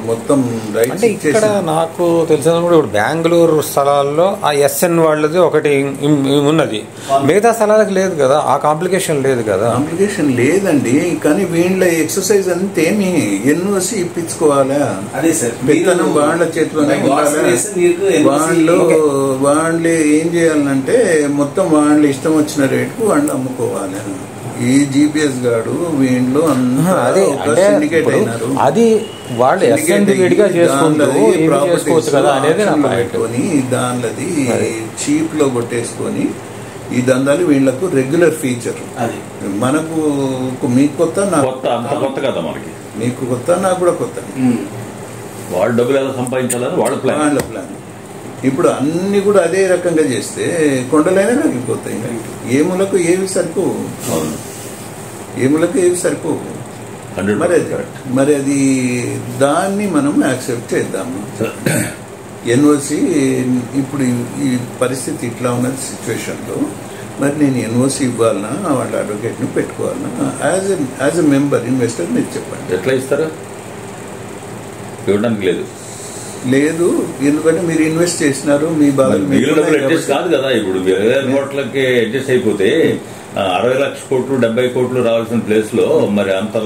మొత్తం అంటే ఇక్కడ నాకు తెలిసిన కూడా ఇప్పుడు బెంగళూరు స్థలాల్లో ఆ ఎస్ఎన్ వాళ్ళది ఒకటి ఉన్నది, మిగతా స్థలాలకు లేదు కదా. ఆ కాంప్లికేషన్ లేదు కదా. కాంప్లికేషన్ లేదండి, కానీ వీళ్ళ ఎక్సర్సైజ్ అంతేమి ఎన్ఓసి ఇప్పించుకోవాలా? అదే సార్, విత్తనం వాళ్ళ చేతిలోనే వాళ్ళు ఏం చేయాలంటే మొత్తం వాళ్ళు ఇష్టం వచ్చిన రేటుకు వాళ్ళు అమ్ముకోవాలి. ఈ జిపిఎస్ గాడు వీళ్ళు సిండికేట్ అయినారు. అది వాళ్ళు పెట్టుకొని దానిది చీప్ లో కొట్టేసుకొని ఈ దందాలు వీళ్లకు రెగ్యులర్ ఫీచర్. మనకు మీకు కొత్త, కొత్త కదా, మనకి మీకు కొత్త, నాకు కూడా కొత్త. వాళ్ళ డబ్బులు ఎలా సంపాదించాలని వాళ్ళ ప్లాన్. ఇప్పుడు అన్ని కూడా అదే రకంగా చేస్తే కొండలైనా తగ్గిపోతాయి. ఏములకు ఏవి సరిపోవు, మరి అది దాన్ని మనం యాక్సెప్ట్ చేద్దాము. ఎన్ఓసి ఇప్పుడు ఈ పరిస్థితి ఇట్లా ఉన్న సిచ్యువేషన్లో మరి నేను ఎన్ఓసి ఇవ్వాలన్నా వాళ్ళ అడ్వకేట్ని పెట్టుకోవాలన్నా యాజ్ ఎ మెంబర్ ఇన్వెస్టర్ మీరు చెప్పండి. ఎట్లా ఇస్తారా? ఇవ్వడానికి లేదు, ఎందుకంటే మీరు ఇన్వెస్ట్ చేసినారు, మీ బాగా అడ్జస్ట్ కాదు కదా. ఇప్పుడు 20,000 కోట్లకి అడ్జస్ట్ అయిపోతే 60 లక్షల కోట్లు 70 కోట్లు రావాల్సిన ప్లేస్ లో మరి ఎంత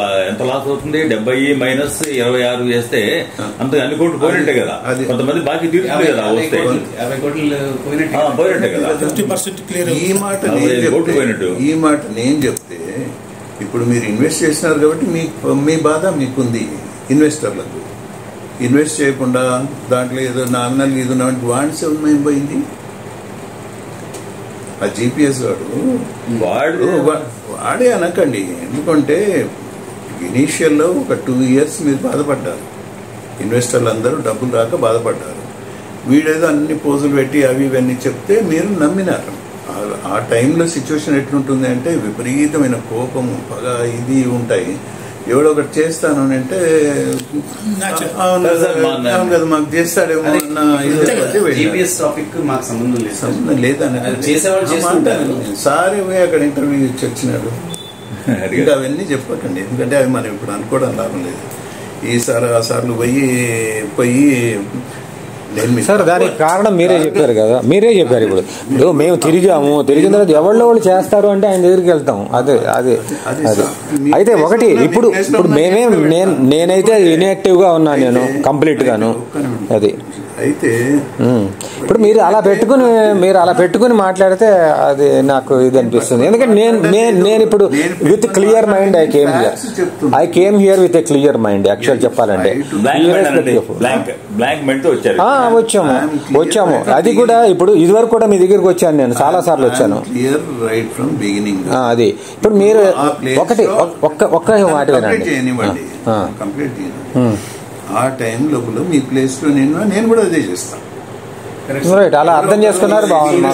లాస్ అవుతుంది? 70 మైనస్ 26 చేస్తే అంత అన్ని కోట్లు పోయినట్టే కదా. కొంతమంది బాకీ తీరుతుంది కదా, వస్తే 50 కోట్లు పోయినట్టే కదా. 50% క్లియర్. ఈ మాట నేను చెప్తే ఇప్పుడు మీరు ఇన్వెస్ట్ చేసినారు కాబట్టి మీ బాధ మీకుంది. ఇన్వెస్టర్లకు ఇన్వెస్ట్ చేయకుండా దాంట్లో ఏదో నామినల్ ఇది వాడిసే ఉన్నాయం పోయింది. ఆ జీపీఎస్ వాడే అనకండి, ఎందుకంటే ఇనీషియల్లో ఒక 2 years మీరు బాధపడ్డారు. ఇన్వెస్టర్లు అందరూ డబ్బులు రాక బాధపడ్డారు. వీడేదో అన్ని పోజులు పెట్టి అవి ఇవన్నీ చెప్తే మీరు నమ్మినారు. ఆ టైంలో సిచ్యువేషన్ ఎట్లుంటుంది అంటే విపరీతమైన కోపము, పగ ఇది ఉంటాయి. ఎవడో ఒకటి చేస్తాను అంటే కదా మాకు చేస్తాడేమో అన్న సంబంధం లేదని సారే పోయి అక్కడ ఇంటర్వ్యూ ఇచ్చి వచ్చినాడు. ఇంకా అవన్నీ చెప్పకండి, ఎందుకంటే అవి మనం ఇప్పుడు అనుకోవడం లాభం లేదు. ఈసారి ఆ సార్లు పోయి సార్ దానికి కారణం మీరే చెప్పారు కదా, మీరే చెప్పారు. ఇప్పుడు మేము తిరిగిన తర్వాత ఎవరిలో వాళ్ళు చేస్తారు అంటే ఆయన దగ్గరికి వెళ్తాం. అదే అయితే ఒకటి ఇప్పుడు నేనైతే ఇన్యాక్టివ్ గా ఉన్నాను, నేను కంప్లీట్ గాను. అది అయితే ఇప్పుడు మీరు అలా పెట్టుకుని మాట్లాడితే అది నాకు ఇది అనిపిస్తుంది. ఎందుకంటే నేను ఇప్పుడు with clear mind I came here with a clear mind. Actual చెప్పాలంటే వచ్చాము. అది కూడా ఇప్పుడు ఇదివరకు కూడా మీ దగ్గరికి వచ్చాను, నేను చాలా సార్లు వచ్చాను. అది ఇప్పుడు మీరు ఒక్క మాట వినండి. ఆ టైం లోపల మీ ప్లేస్ లో నేను కూడా అదే చేస్తాను. అలా అర్థం చేసుకున్నారు, బాగుంది.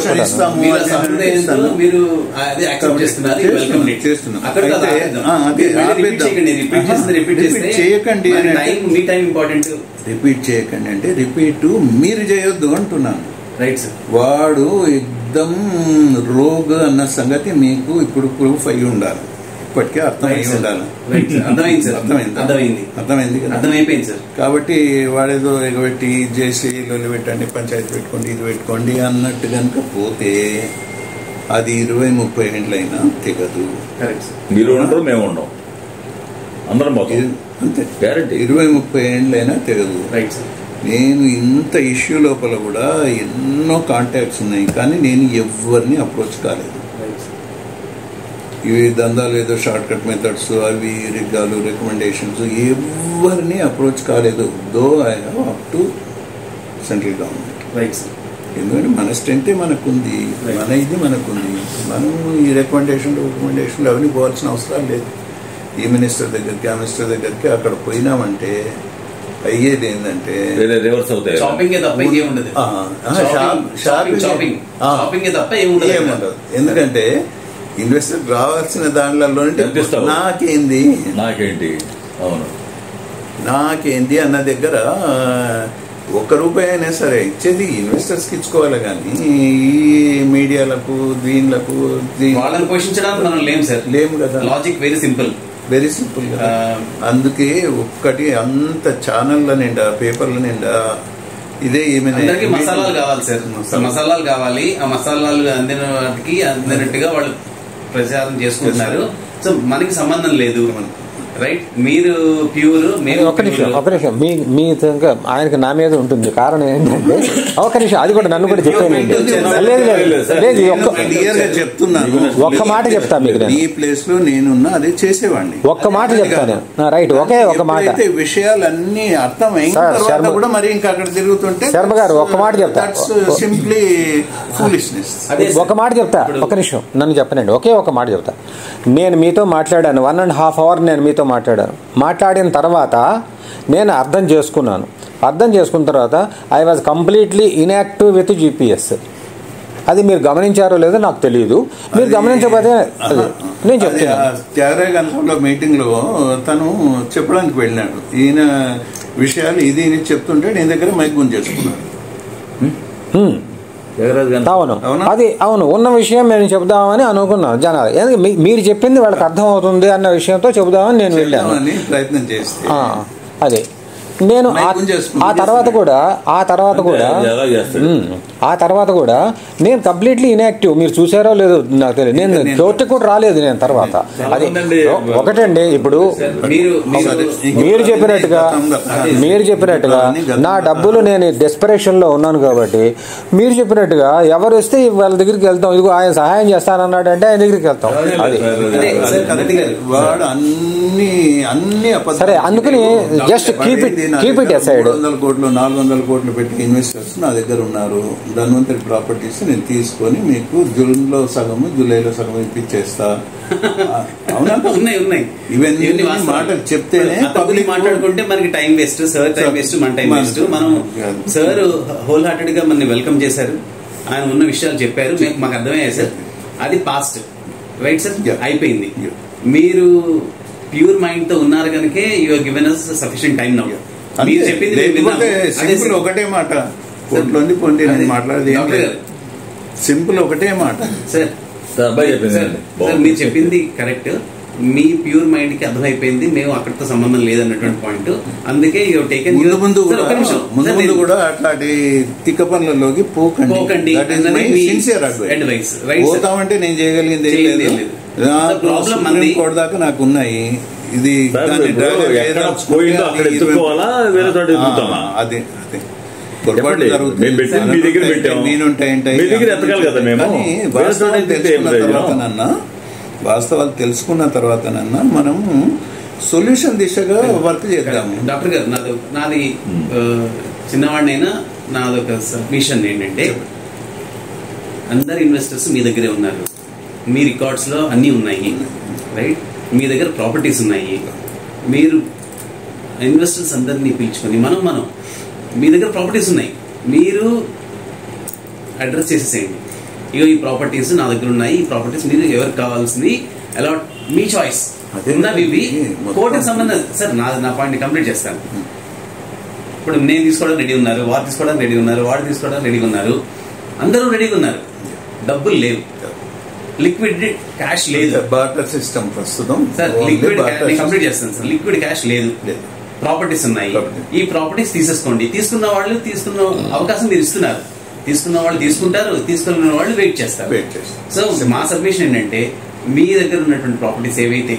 రిపీట్ చేయకండి అంటే రిపీట్ మీరు చేయొద్దు అంటున్నాను. వాడు ఎక్దమ్ రోగ్ అన్న సంగతి మీకు ఇప్పుడు ప్రూఫ్ అయ్యి ఉండాలి, ఇప్పటికే అర్థమై ఉండాలి. అర్థమైంది సార్. కాబట్టి వాడేదో ఎగబెట్టి చేసి లొల్లి పెట్టండి, పంచాయతీ పెట్టుకోండి, ఇది పెట్టుకోండి అన్నట్టు కనుక పోతే అది 20-30 ఏళ్ళైనా తెగదు. మీరు ఉండరు, మేము ఉండం, అందరం అంతే. 20-30 ఏళ్ళైనా తెగదు. నేను ఇంత ఇష్యూ లోపల కూడా ఎన్నో కాంటాక్ట్స్ ఉన్నాయి, కానీ నేను ఎవరిని అప్రోచ్ కాలేదు. ఇవి దందాలు ఏదో షార్ట్ కట్ మెథడ్స్ అవి రిగ్గాలు రికమెండేషన్స్ ఎవరిని అప్రోచ్ కాలేదు. Though I have up to central government. ఎందుకంటే మన స్ట్రెంతే మనకుంది, మన ఇది మనకుంది. మనం ఈ రికమెండేషన్లు అవన్నీ పోవాల్సిన అవసరం లేదు. ఈ మినిస్టర్ దగ్గరికి ఆ మినిస్టర్ దగ్గరికి అక్కడ పోయినామంటే అయ్యేది ఏంటంటే ఏముండదు. ఎందుకంటే ఇన్వెస్టర్ రావాల్సిన దాంట్లో నాకేంటి అన్న దగ్గర ₹1 అయినా సరే ఇచ్చేది ఇన్వెస్టర్స్కి ఇచ్చుకోవాలి, కానీ ఈ మీడియాలకు దీనిలకు వాళ్ళని పోషించడానికి మనం లేము కదా. లాజిక్ వెరీ సింపుల్ కదా. అందుకే ఒక్కటి అంత ఛానళ్ళ నిండా పేపర్ల నిండా ఇదే ఏమైనా మసాలాలు కావాలి సార్, మసాలాలు కావాలి. ఆ మసాలాలు అందినట్టుగా వాళ్ళు ప్రచారం చేసుకుంటున్నారు. సో మనకి సంబంధం లేదు, రైట్? మీరు ప్యూర్. ఒక నిమిషం మీ ఆయనకి నా మీద ఉంటుంది. కారణం ఏంటంటే ఒక నిమిషం, అది కూడా నన్ను కూడా చెప్పానండి. ఒక్క మాట చెప్తా మీకు, ఈ ప్లేస్ లో నేనున్నా అదే చేసేవాడిని. ఒక్క మాట చెప్తాను, రైట్? ఒక మాట. విషయాలన్నీ అర్థమైంది కూడా మరి ఇంకా అక్కడ తిరుగుతుంటే శర్మ గారు ఒక్క మాట చెప్తా, సింప్లీ ఫూలిష్నెస్. ఒక మాట చెప్తా, ఒక నిమిషం నన్ను చెప్పనండి. ఒక మాట చెప్తా. నేను మీతో మాట్లాడాను 1.5 hours. నేను మీతో మాట్లాడిన తర్వాత నేను అర్థం చేసుకున్న తర్వాత I was completely inactive with GPS. అది మీరు గమనించారో లేదో నాకు తెలియదు. మీరు గమనించకపోతే నేను చెప్తాను. త్యాగరాయ మీటింగ్ లో తను చెప్పడానికి వెళ్ళినాడు, ఈయన విషయాలు ఇది చెప్తుంటే నేను దగ్గర మైక్ గుంజేసుకున్నాడు. అవును, అది అవును ఉన్న విషయం నేను చెబుదామని అనుకున్నాను జనాలు. మీరు చెప్పింది వాళ్ళకి అర్థం అవుతుంది అన్న విషయంతో చెబుదామని నేను వెళ్ళాను. ప్రయత్నం చేస్తే అదే నేను ఆ తర్వాత కూడా నేను కంప్లీట్లీ ఇన్యాక్టివ్. మీరు చూసారో లేదో నాకు తెలియదు, నేను చోటుకి కూడా రాలేదు నేను తర్వాత. అది ఒకటండి, ఇప్పుడు మీరు చెప్పినట్టుగా నా డబ్బులు నేను డెస్పరేషన్ లో ఉన్నాను కాబట్టి మీరు చెప్పినట్టుగా ఎవరు వస్తే వాళ్ళ దగ్గరికి వెళ్తాం. ఇదిగో ఆయన సహాయం చేస్తానన్నాడు అంటే ఆయన దగ్గరికి వెళ్తాం. అది సరే, అందుకని జస్ట్ కీప్ ఇట్ అసైడ్. 300 కోట్లు 400 కోట్లు పెట్టి ఇన్వెస్టర్స్ నా దగ్గర ఉన్నారు. ధన్వంతరి ప్రాపర్టీస్ నేను తీసుకొని మీకు జూన్లో సగము జూలైలో సగం ఇప్పించేస్తా. అవునా? ఉన్నాయి ఇవన్నీ మాటలు చెప్తేనే పబ్లిక్ మాట్లాడుకుంటే మనకి time waste, sir time waste, మన టైం వేస్ట్. మనం సార్ హోల్ హార్టెడ్ గా మనని వెల్కమ్ చేశారు, ఆయన ఉన్న విషయాలు చెప్పారు, మాకు అర్థమయ్యాయి సార్. అది పాస్ట్ రైట్ సార్, అయిపోయింది. మీరు ప్యూర్ మైండ్ తో ఉన్నారు కనుకే you have given us sufficient time now. మీరు చెప్పింది ఒకటే మాట, కోర్టులోని పొండి నేను మాట్లాడేది సింపుల్ ఒకటే మాట సార్. మీరు చెప్పింది కరెక్ట్, మీ ప్యూర్ మైండ్ కి అర్థమైపోయింది, మేము అక్కడితో సంబంధం లేదన్నటువంటి పాయింట్. అందుకే ముందు కూడా అట్లాంటి తిక్క పనులలోకి పోకండి. పోతామంటే నేను చేయగలిగింది ఏం లేదు. సుప్రీం కోర్టు దాకా నాకు ఉన్నాయి. ఇది అదే వాస్తవాలు తెలుసుకున్న తర్వాతనన్నా మనం సొల్యూషన్ దిశగా వర్క్ చేద్దాము. డాక్టర్ గారు, నాది చిన్నవాడినైనా నాదొక సబ్మిషన్ ఏంటంటే, అందరు ఇన్వెస్టర్స్ మీ దగ్గరే ఉన్నారు, మీ రికార్డ్స్ లో అన్నీ ఉన్నాయి రైట్, మీ దగ్గర ప్రాపర్టీస్ ఉన్నాయి. మీరు ఇన్వెస్టర్స్ అందరినీ పిలుచుకొని మనం మీ దగ్గర ప్రాపర్టీస్ ఉన్నాయి, మీరు అడ్రస్ చేసేసేయండి. ఇగో ఈ ప్రాపర్టీస్ నా దగ్గర ఉన్నాయి, ఈ ప్రాపర్టీస్ మీరు ఎవరికి కావాల్సింది అలాట్, మీ చాయిస్ ఉన్నవి. కోర్టుకి సంబంధం సార్, నా పాయింట్ కంప్లీట్ చేస్తాను. ఇప్పుడు నేను తీసుకోవడానికి రెడీ ఉన్నారు, వారు తీసుకోవడానికి రెడీ ఉన్నారు, వాడు తీసుకోవడానికి రెడీగా ఉన్నారు, అందరూ రెడీగా ఉన్నారు. డబ్బులు లేవు, లిక్విడ్ క్యాష్ లేదు, బార్టర్ సిస్టమ్ ప్రస్తుతం సార్. లిక్విడ్ కంప్లీట్ చేస్తాను సార్. లిక్విడ్ క్యాష్ లేదు, ప్రాపర్టీస్ ఉన్నాయి. ఈ ప్రాపర్టీస్ తీసేసుకోండి. తీసుకున్న వాళ్ళు తీసుకున్న అవకాశం మీరు ఇస్తున్నారు, తీసుకున్న వాళ్ళు తీసుకుంటారు, తీసుకున్న వాళ్ళు వెయిట్ చేస్తారు. సో మా సబ్మిషన్ ఏంటంటే, మీ దగ్గర ఉన్నటువంటి ప్రాపర్టీస్ ఏవైతే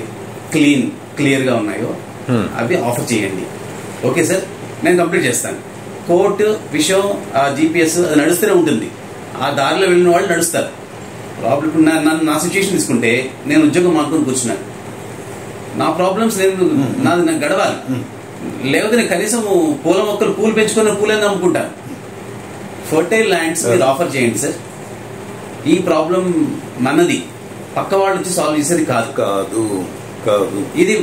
క్లియర్ గా ఉన్నాయో అవి ఆఫర్ చేయండి. ఓకే సార్, నేను కంప్లీట్ చేస్తాను. కోర్టు విషయం, GPS అది నడుస్తూనే ఉంటుంది, ఆ దారిలో వెళ్ళిన వాళ్ళు నడుస్తారు. ప్రాబ్లం నా సిచ్యువేషన్ తీసుకుంటే, నేను ఉద్యోగం అనుకుని కూర్చున్నాను, నా ప్రాబ్లమ్స్ నాకు గడవాలి. లేకపోతే నేను కనీసం పూల మొక్కలు పూలు పెంచుకున్న పూలని అమ్ముకుంటాను. ఫర్టైల్ ల్యాండ్స్ మీరు ఆఫర్ చేయండి సార్. ఈ ప్రాబ్లం మనది, పక్క వాళ్ళు వచ్చి సాల్వ్ చేసేది కాదు. ఇది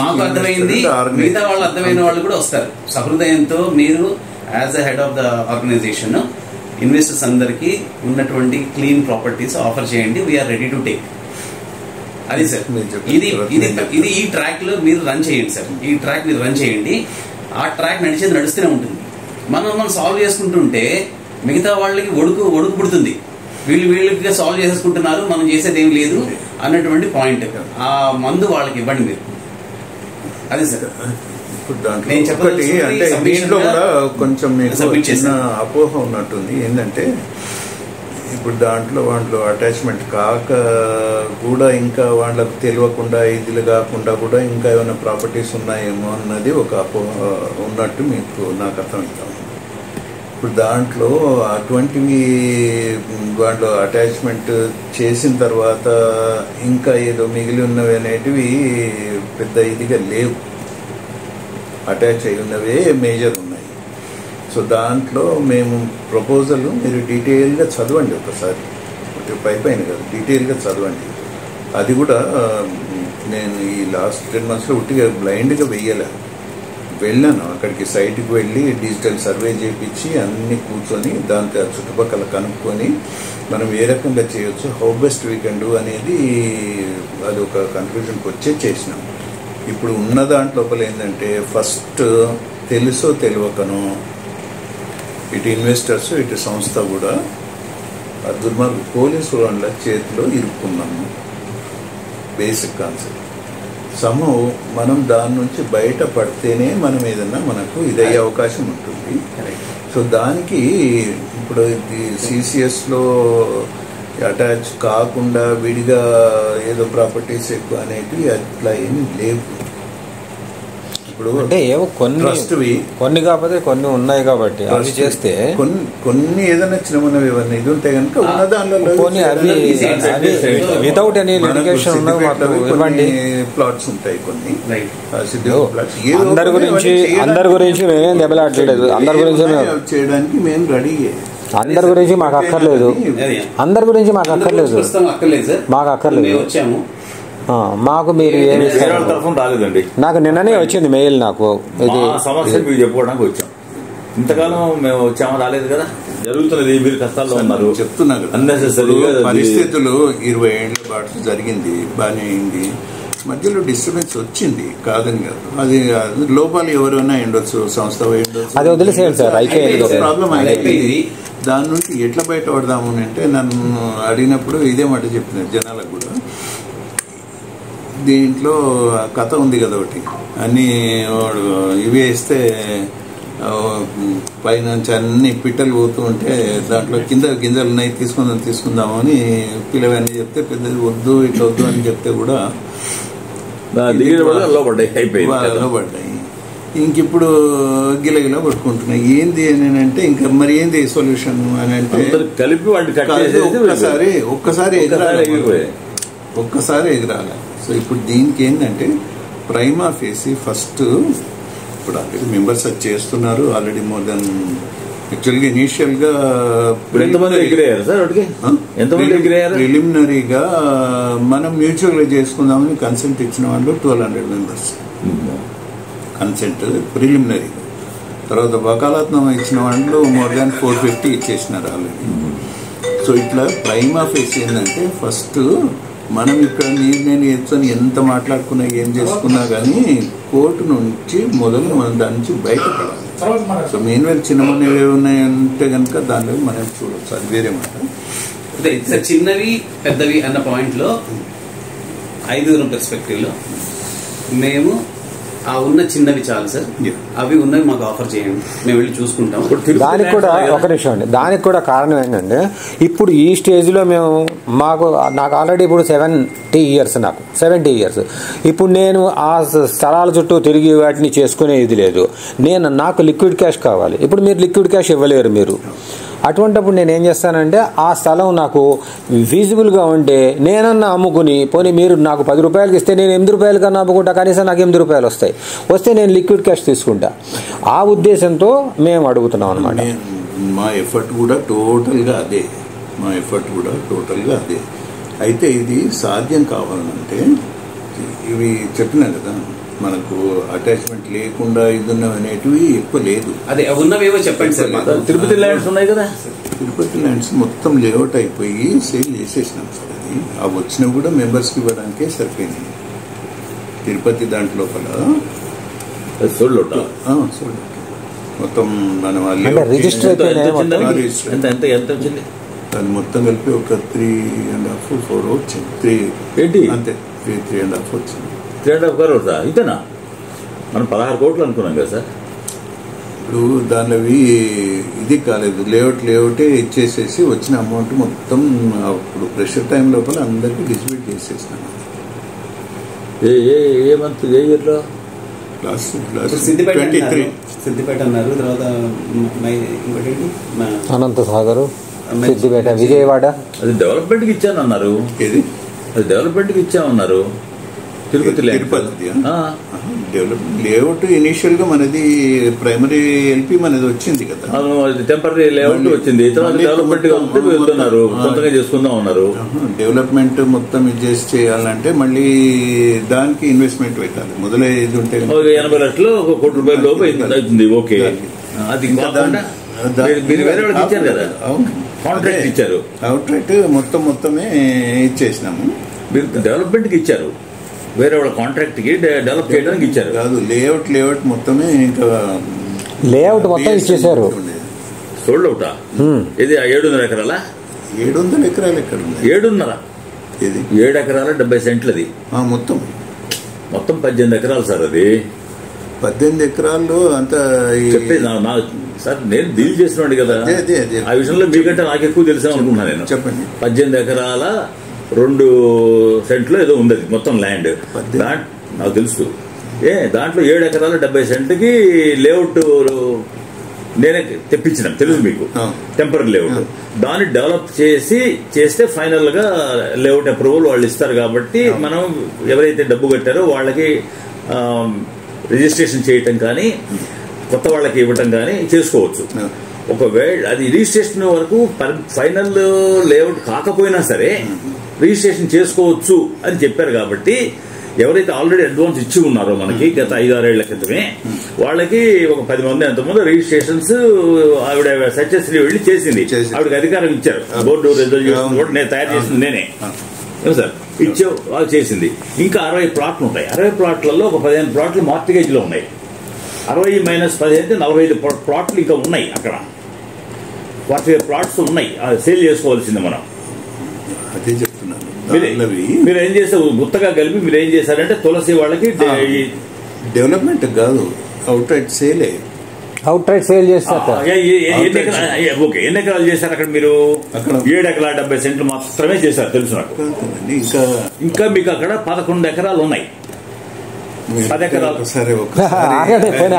మాకు అర్థమైంది, మిగతా వాళ్ళు అర్థమైన వాళ్ళు కూడా వస్తారు. సహృదయంతో మీరు as a head of the organisation investors అందరికీ ఉన్నటువంటి క్లీన్ ప్రాపర్టీస్ ఆఫర్ చేయండి. We are ready to take. అది సార్, ఇది ఈ ట్రాక్ లో మీరు రన్ చేయండి సార్. ఈ ట్రాక్ మీరు రన్ చేయండి, ఆ ట్రాక్ నడుస్తూనే ఉంటుంది. మనం సాల్వ్ చేసుకుంటుంటే మిగతా వాళ్ళకి ఒడుకు పుడుతుంది. వీళ్ళకి సాల్వ్ చేసేసుకుంటున్నారు, మనం చేసేది ఏం లేదు అన్నటువంటి పాయింట్. ఆ మందు వాళ్ళకి ఇవ్వండి మీరు. అది సార్. నేను చెప్పటి అంటే దీంట్లో కూడా కొంచెం చిన్న అపోహ ఉన్నట్టుంది. ఏంటంటే, ఇప్పుడు దాంట్లో అటాచ్మెంట్ కాక కూడా ఇంకా వాళ్ళకు తెలియకుండా ఇదిలు కాకుండా కూడా ఇంకా ఏమైనా ప్రాపర్టీస్ ఉన్నాయేమో అన్నది ఒక అపోహ ఉన్నట్టు నాకు అర్థమవుతాం. ఇప్పుడు దాంట్లో అటువంటివి వాళ్ళు అటాచ్మెంట్ చేసిన తర్వాత ఇంకా ఏదో మిగిలి ఉన్నవి అనేటివి పెద్ద ఇదిగా లేవు, అటాచ్ అయి ఉన్నవే మేజర్ ఉన్నాయి. సో దాంట్లో మేము ప్రపోజల్ మీరు డీటెయిల్గా చదవండి ఒకసారి, పైన కాదు, డీటెయిల్గా చదవండి. అది కూడా నేను ఈ లాస్ట్ 10 monthsలో ఉట్టిగా బ్లైండ్గా వెళ్ళాను. అక్కడికి సైట్కి వెళ్ళి డిజిటల్ సర్వే చేయించి అన్ని కూర్చొని దాంతో చుట్టుపక్కల కనుక్కొని మనం ఏ రకంగా చేయొచ్చు, how best we can do అనేది అది ఒక కన్క్లూజన్కి చేసినాం. ఇప్పుడు ఉన్న దాంట్లోపల ఏంటంటే, ఫస్ట్ తెలుసో తెలియకనో ఇటు ఇన్వెస్టర్స్ ఇటు సంస్థ కూడా ఆ దుర్మార్గ పోలీసు వాళ్ళ చేతిలో ఇరుక్కున్నాము. Basic concept. మనం దాని నుంచి బయట పడితేనే మనం ఏదన్నా మనకు ఇదయ్యే అవకాశం ఉంటుంది. సో దానికి ఇప్పుడు ఇది CCSలో అటాచ్ కాకుండా విడిగా ఏదో ప్రాపర్టీస్ ఎక్కువ అనేటివి అట్లా ఏమి లేవు. ఇప్పుడు అంటే ఏవో కొన్ని కాకపోతే కొన్ని ఉన్నాయి కాబట్టి అవి చేస్తే కొన్ని ఏదైనా చిన్నమన్నవి ఏమన్నా ఇది ఉంటే కనుక ఉన్న దానిలో వితౌట్ ఎనీ లిటిగేషన్ ఇవ్వండి. ప్లాట్స్ ఉంటాయి కొన్ని. అందరి గురించి మేమేం దెబ్బలాడలేదు. అందరి గురించి చేయడానికి మేము రెడీ. అందరి గురించి మాకు అక్కర్లేదు. మాకు అక్కర్లేదు. మాకు మీరు ఏమి తరఫున రాలేదండి. నాకు నిన్ననే వచ్చింది మెయిల్. నాకు ఇది సమస్య మీకు చెప్పుకోవడానికి వచ్చాం. ఇంతకాలం మేము వచ్చామో రాలేదు కదా. జరుగుతున్నది, మీరు కష్టాల్లో ఉన్నారు. చెప్తున్నారు అన్నెసెసరీగా పరిస్థితులు 20 ఏళ్ల పాటు జరిగింది, బాగానే అయింది. మధ్యలో డిస్టర్బెన్స్ వచ్చింది కాదని కాదు. అది లోపాలు ఎవరైనా ఉండొచ్చు, సంస్థ అది వదిలేసేయండి సార్, అయిపోయింది. ప్రాబ్లం అయిపోయింది. దాని నుంచి ఎట్లా బయటపడదాము అంటే నన్ను అడిగినప్పుడు ఇదే మాట చెప్పినారు జనాలకు కూడా. దీంట్లో కథ ఉంది కదా ఒకటి, అన్నీ వాడు ఇవి వేస్తే పైనుంచి అన్ని పిట్టలు పోతూ ఉంటే దాంట్లో కింద గింజలు ఉన్నాయి తీసుకుందామని పిల్లవన్నీ చెప్తే పెద్దది వద్దు ఇట్లా వద్దు అని చెప్తే కూడా పడ్డాయి. ఇంకిప్పుడు గిలగిల పట్టుకుంటున్నాయి. ఏంది అని అంటే ఇంకా మరి ఏంది సొల్యూషన్ అని అంటే కలిపి ఒక్కసారి ఎగరాలి. సో ఇప్పుడు దీనికి ఏంటంటే ప్రైమా ఫేసి ఫస్ట్ ఇప్పుడు ఆల్రెడీ మెంబర్స్ అది చేస్తున్నారు. ఆల్రెడీ మోర్ దెన్ యాక్చువల్గా ఇనీషియల్గా ప్రిలిమినరీగా మనం మ్యూచువల్గా చేసుకుందామని కన్సెంట్ ఇచ్చిన వాళ్ళు 1200 మెంబర్స్ కన్సెంట్ ప్రిలిమినరీగా. తర్వాత వకాలత్నామా ఇచ్చిన వాళ్ళు మోర్ దాన్ 450 ఇచ్చేసినారు ఆల్రెడీ. సో ఇట్లా ప్రైమా ఫేస్ ఏంటంటే ఫస్ట్ మనం ఇక్కడ నేను ఎత్తుని ఎంత మాట్లాడుకున్నా ఏం చేసుకున్నా కానీ కోర్టు నుంచి మొదలు మనం దాని నుంచి బయటపడాలి. సో మెయిన్ చిన్నమనేవి ఏమున్నాయంటే కనుక దానిలో మనం చూడవచ్చు, అది వేరే మాట. చిన్నవి పెద్దవి అన్న పాయింట్లో 5 పర్స్పెక్టివ్ లో మేము ఆ ఉన్న చిన్నవి చాలు సార్, అవి ఉన్నవి మాకు ఆఫర్ చేయండి, మేము వెళ్ళి చూసుకుంటాం. దానికి కూడా ఒక నిమిషం అండి, దానికి కూడా కారణం ఏంటంటే ఇప్పుడు ఈ స్టేజ్లో నాకు ఆల్రెడీ ఇప్పుడు 70 ఇయర్స్. ఇప్పుడు నేను ఆ స్థలాల చుట్టూ తిరిగి వాటిని చేసుకునే ఇది లేదు. నాకు లిక్విడ్ క్యాష్ కావాలి. ఇప్పుడు మీరు లిక్విడ్ క్యాష్ ఇవ్వలేరు మీరు. అటువంటిప్పుడు నేను ఏం చేస్తానంటే ఆ స్థలం నాకు ఫీజిబుల్గా ఉంటే నేనన్నా అమ్ముకుని, పోనీ మీరు నాకు 10 రూపాయలకి ఇస్తే నేను 8 రూపాయలు కన్నా అమ్ముకుంటా, కనీసం నాకు 8 రూపాయలు వస్తే నేను లిక్విడ్ క్యాష్ తీసుకుంటా. ఆ ఉద్దేశంతో మేము అడుగుతున్నాం అనమాట. మా ఎఫర్ట్ కూడా టోటల్గా అదే. అయితే ఇది సాధ్యం కావాలంటే ఇవి చెప్పినా కదా, మనకు అటాచ్మెంట్ లేకుండా ఇది ఉన్నవనేటివి ఎక్కువ లేదు. అదే ఉన్నవేవో చెప్పండి సార్. తిరుపతి ల్యాండ్స్ ఉన్నాయి కదా, తిరుపతి ల్యాండ్స్ మొత్తం లేఅవుట్ అయిపోయి సేల్ చేసేసినాం సార్. అది అవి వచ్చినవి కూడా మెంబర్స్కి ఇవ్వడానికే సరిపోయింది. తిరుపతి దాంట్లో మొత్తం మనం దాన్ని మొత్తం కలిపి ఒక 3.5 4 వచ్చింది. అంతే 3.5 వచ్చింది. 3.5 crores ఇంతేనా? మనం 16 కోట్లు అనుకున్నాం కదా సార్. ఇప్పుడు దానిలో ఇది కాలేదు, లేఅవుటే ఇచ్చేసేసి వచ్చిన అమౌంట్ మొత్తం అప్పుడు ప్రెషర్ టైం లోపల అందరికీ డిస్ట్రిబ్యూట్ చేసేసినాను. ఏ మంత్ ఏ ఇయర్లో? సిద్దిపేట అన్నారు, తర్వాత అనంత సాగర్, సిద్దిపేట, విజయవాడ. అది డెవలప్మెంట్కి ఇచ్చానన్నారు. ఏది అది డెవలప్మెంట్కి ఇచ్చామన్నారు. తిరుపతి లేఅవుట్ ఇనిషియల్ గా మనది ప్రైమరీ ఎల్పీ మనది వచ్చింది కదా, టెంపరీ లేఅవుట్ వచ్చింది. డెవలప్మెంట్ వెళ్తున్నారు, సొంతంగా చేసుకుందాం ఉన్నారు. డెవలప్మెంట్ మొత్తం ఇది చేయాలంటే మళ్ళీ దానికి ఇన్వెస్ట్మెంట్ పెట్టాలి. మొదలై ఇది ఉంటే 80 లక్షలు 1 కోటి రూపాయల లోపు అవుతుంది. ఓకే, అది మీరు వేరే వాళ్ళకి ఇచ్చారు కదా, కాంట్రాక్ట్ ఇచ్చారు. అవుట్రైట్ మొత్తమే ఇచ్చేసినాము. మీరు డెవలప్మెంట్కి ఇచ్చారు, వేరే వాళ్ళ కాంట్రాక్ట్కి డెవలప్ చేయడానికి ఇచ్చారు కాదు. లేఅవుట్ మొత్తమే ఇంకా లేఅవుట్ మొత్తం ఇచ్చేసారు. సోల్డ్ అవుటా? ఇది 700 ఎకరాలా? 700 ఎకరాలు ఎక్కడ ఉంది? 7.5. ఇది 7 ఎకరాల 70 సెంట్లది. మొత్తం 18 ఎకరాలు సార్. అది 18 ఎకరాల్లో అంత చెప్పేది సార్, నేను డీల్ చేసినాడు కదా ఆ విషయంలో. మీకంటే నాకు ఎక్కువ తెలిసా అనుకుంటున్నా నేను. చెప్పండి. 18 ఎకరాల 2 సెంట్లు ఏదో ఉండదు మొత్తం ల్యాండ్. నాకు తెలుసు. దాంట్లో 7 ఎకరాల 70 సెంట్కి లేఅవుట్ నేనే తెప్పించినాను, తెలుసు మీకు. టెంపరీ లేఅవుట్ దాన్ని డెవలప్ చేస్తే ఫైనల్ గా లేఅవుట్ అప్రూవల్ వాళ్ళు ఇస్తారు. కాబట్టి మనం ఎవరైతే డబ్బు కట్టారో వాళ్ళకి రిజిస్ట్రేషన్ చేయటం కానీ కొత్త వాళ్ళకి ఇవ్వటం కానీ చేసుకోవచ్చు. ఒకవేళ అది రిజిస్ట్రేషన్ వరకు ఫైనల్ లేఅవుట్ కాకపోయినా సరే రిజిస్ట్రేషన్ చేసుకోవచ్చు అని చెప్పారు. కాబట్టి ఎవరైతే ఆల్రెడీ అడ్వాన్స్ ఇచ్చి ఉన్నారో మనకి గత 5-6 ఏళ్ల క్రితమే వాళ్ళకి ఒక 10 మంది ఎంతమంది రిజిస్ట్రేషన్స్ ఆవిడ సత్యశ్రీ వెళ్ళి చేసింది. ఆవిడకి అధికారం ఇచ్చారు. బోర్డు రెజల్యూషన్ కూడా నేను తయారు చేసింది నేనే సార్. ఇచ్చే వాళ్ళు చేసింది. ఇంకా 60 ప్లాట్లు ఉంటాయి. 60 ప్లాట్లలో ఒక 15 ప్లాట్లు మార్టిగేజ్ లో ఉన్నాయి. 60 - 15 45 ప్లాట్లు ఇంకా ఉన్నాయి. అక్కడ 45 ప్లాట్స్ ఉన్నాయి, సేల్ చేసుకోవాల్సింది మనం. అదే చెప్తున్నాను. మీరు ఏం చేస్తారు, గుత్తగా కలిపి మీరు ఏం చేశారంటే తులసి వాళ్ళకి డెవలప్మెంట్ కాదు, అవుట్ రైట్ సేలే. అవుట్ రైట్ సేల్ చేస్తారు. ఎన్ని ఎకరాలు చేశారు అక్కడ మీరు? 7 ఎకరాల 70 సెంట్లు మాత్రమే చేశారు తెలుసు నాకు. ఇంకా మీకు అక్కడ 11 ఎకరాలు ఉన్నాయి. 10 ఎకరాలు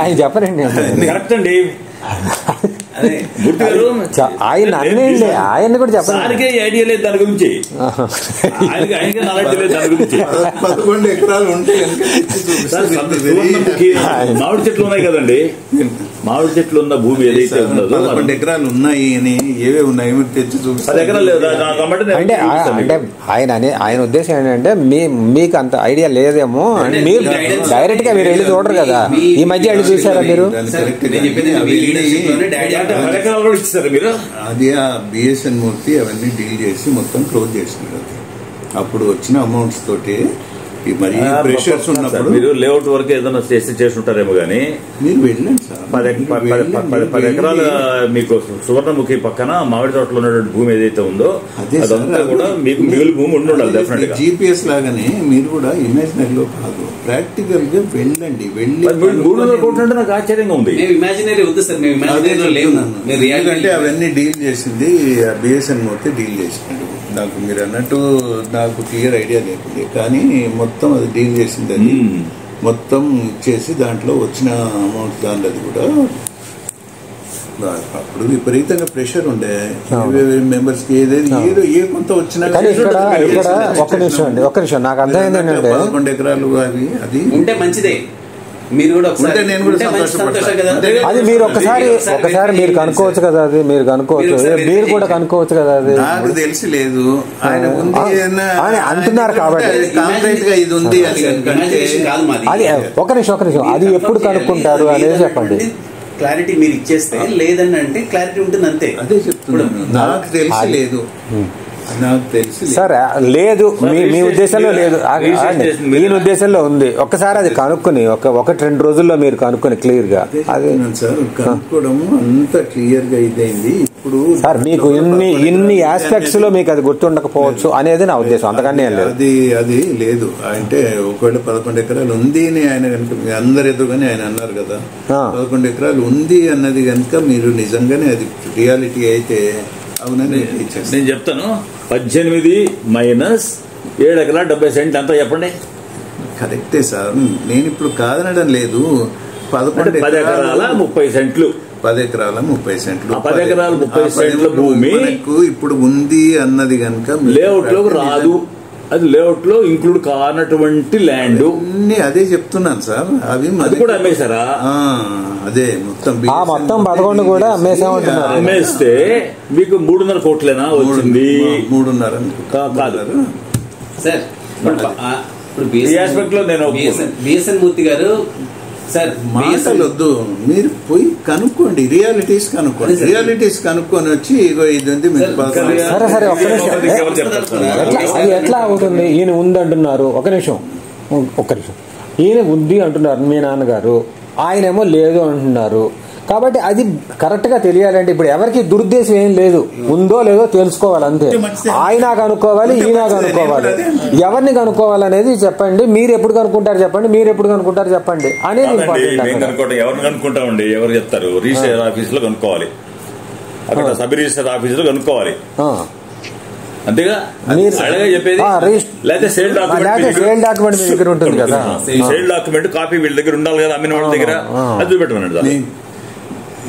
ఆయన చెప్పనండి. కరెక్ట్ అండి. ఆయన అన్నండి, ఆయన కూడా చెప్పండి. ఐడియా లేదు దాని గురించి. 11 ఎకరాలు ఉంటే మామిడి చెట్లు ఉన్నాయి కదండి. మామిడి చెట్లు ఉన్న భూమి ఏదైతే ఉన్నదో 11 ఎకరాలు ఉన్నాయి అని ఏవే ఉన్నాయి తెచ్చి చూపిస్తారు. 10 ఎకరాలు లేదు అంటే ఆయన ఉద్దేశం ఏంటంటే మీకు అంత ఐడియా లేదేమో. మీరు డైరెక్ట్ గా మీరు వెళ్ళి చూడరు కదా. ఈ మధ్య వెళ్ళి చూసారా మీరు? అది ఆ బిఎస్ఎన్ మూర్తి అవన్నీ డీల్ చేసి మొత్తం క్లోజ్ చేసినారు. అప్పుడు వచ్చిన అమౌంట్స్ తోటి మరి ప్రెషర్స్ ఉన్నప్పుడు మీరు లేఅవుట్ వరకు ఏదైనా చేసి ఉంటారేమో కానీ మీరు వెళ్ళండి సార్. 10 ఎకరాలు మీకు సువర్ణముఖి పక్కన మామిడి తోటలో ఉన్నటువంటి భూమి ఏదైతే ఉందో అదంతా కూడా మీకు మిగులు భూమి ఉండాలి డెఫినెట్ గా. జీపీఎస్ లాగానే మీరు కూడా ఇమాజినరీ లో కాదు, ప్రాక్టికల్ గా వెళ్ళండి. 300 కోట్లు అంటే నాకు ఆశ్చర్యంగా ఉంది. ఎందుకంటే అవన్నీ డీల్ చేసింది బిఎస్ఎన్ మూర్తి డీల్ చేసినాడు. నాకు మీరు అన్నట్టు నాకు క్లియర్ ఐడియా లేకుంది, కానీ మొత్తం అది డీల్ చేసింది. అది మొత్తం ఇచ్చేసి దాంట్లో వచ్చిన అమౌంట్ దాంట్లో అది కూడా అప్పుడు విపరీతంగా ప్రెషర్ ఉండే మెంబర్స్ కి. ఏదో ఏ కొంత వచ్చినా ఒక్క నిమిషం నాకు అర్థమైంది ఏంటంటే 11 ఎకరాలు అవి అది ఉంటే మంచిదే. మీరు కూడా నేను కూడా సంతోషపడతాను. అది మీరు ఒకసారి మీరు కనుక్కోవచ్చు కదా. అది మీరు కనుక్కోవచ్చు, మీరు కూడా కనుక్కోవచ్చు కదా. అది నాకు తెలిసి లేదు. ఆయన అంటున్నారు కాబట్టి కాంక్రీట్ గా ఇది ఉంది అని. అది ఒక నిమిషం అది ఎప్పుడు కనుక్కుంటారు అనేది చెప్పండి. క్లారిటీ మీరు ఇచ్చేస్తే లేదని అంటే క్లారిటీ ఉంటుంది అంతే. అదే చెప్తున్నాను. నాకు తెలిసి లేదు. సార్ లేదు, మీ ఉద్దేశంలో లేదు, మీ ఉద్దేశంలో ఉంది. ఒక్కసారి అది కనుక్కుని 1-2 రోజుల్లో మీరు కనుక్కుని క్లియర్ గా అది సార్ కనుక్కోవడము అంత క్లియర్ గా ఇదైంది. ఇప్పుడు సార్ మీకు ఇన్ని ఆస్పెక్ట్స్ లో మీకు అది గుర్తుండకపోవచ్చు అనేది నా ఉద్దేశం, అంతకన్నా లేదు. అది లేదు అంటే ఒకవేళ 11 ఎకరాలు ఉంది అని ఆయన కనుక అందరు ఎదురుగానే ఆయన అన్నారు కదా, 11 ఎకరాలు ఉంది అన్నది కనుక మీరు నిజంగానే అది రియాలిటీ అయితే అవునని నేను చెప్తాను. 18 - 7 ఎకరాల 70 సెంట్లు అంతా చెప్పండి. కరెక్టే సార్, నేను ఇప్పుడు కాదనడం లేదు. 10 ఎకరాల 30 సెంట్లు 10 ఎకరాల 30 సెంట్లు 10 ఎకరాల 30 సెంట్ల భూమి ఇప్పుడు ఉంది అన్నది కనుక లేఅవుట్ లో రాదు. అది లేఅవుట్ లో ఇంక్లూడ్ కానటువంటి ల్యాండ్. అదే చెప్తున్నాను సార్. అది కూడా అమ్మేశారా? అదే మొత్తం 11 కూడా అమ్మేస్తే మీకు 300 కోట్లేనా వచ్చింది? 3.5 కాదు సార్. ఈ ఆస్పెక్ట్ లో నేను బిఎస్ఎన్ మూర్తి గారు సార్ మాటలు వద్దు, మీరు పోయి కనుక్కోండి, రియాలిటీస్ కనుక్కొని వచ్చి ఇగో ఇది ఉంది. సరే అది ఎట్లా అవుతుంది? ఈయన ఉంది అంటున్నారు. ఒక్క నిమిషం ఈయన ఉంది అంటున్నారు మీ నాన్నగారు, ఆయనేమో లేదు అంటున్నారు. కాబట్టి అది కరెక్ట్ గా తెలియాలంటే ఇప్పుడు ఎవరికి దురుద్దేశం ఏం లేదు, ఉందో లేదో తెలుసుకోవాలి అంతే. ఆయన కనుక్కోవాలి, ఈయన కనుక్కోవాలి, ఎవరిని కనుక్కోవాలనేది చెప్పండి. మీరు ఎప్పుడు కనుక్కుంటారు చెప్పండి, మీరు ఎప్పుడు కనుక్కుంటారు చెప్పండి అనేది ఇంపార్టెంట్. ఎవరిని కనుక్కుంటామండి, ఎవరు చెప్తారు? రిజిస్టర్ ఆఫీస్ లో కనుక్కోవాలి, అక్కడ సబ్ రిజిస్టర్ ఆఫీస్ లో కనుక్కోవాలి, అంతేగా చెప్పేది. లేకపోతే సేల్ డాక్యుమెంట్ మీ దగ్గర ఉంటుంది కదా, సేల్ డాక్యుమెంట్ కాపీ వీళ్ళ దగ్గర ఉండాలి కదా, అమ్మిన వాళ్ళ దగ్గర, అది చూపెట్టమనండి.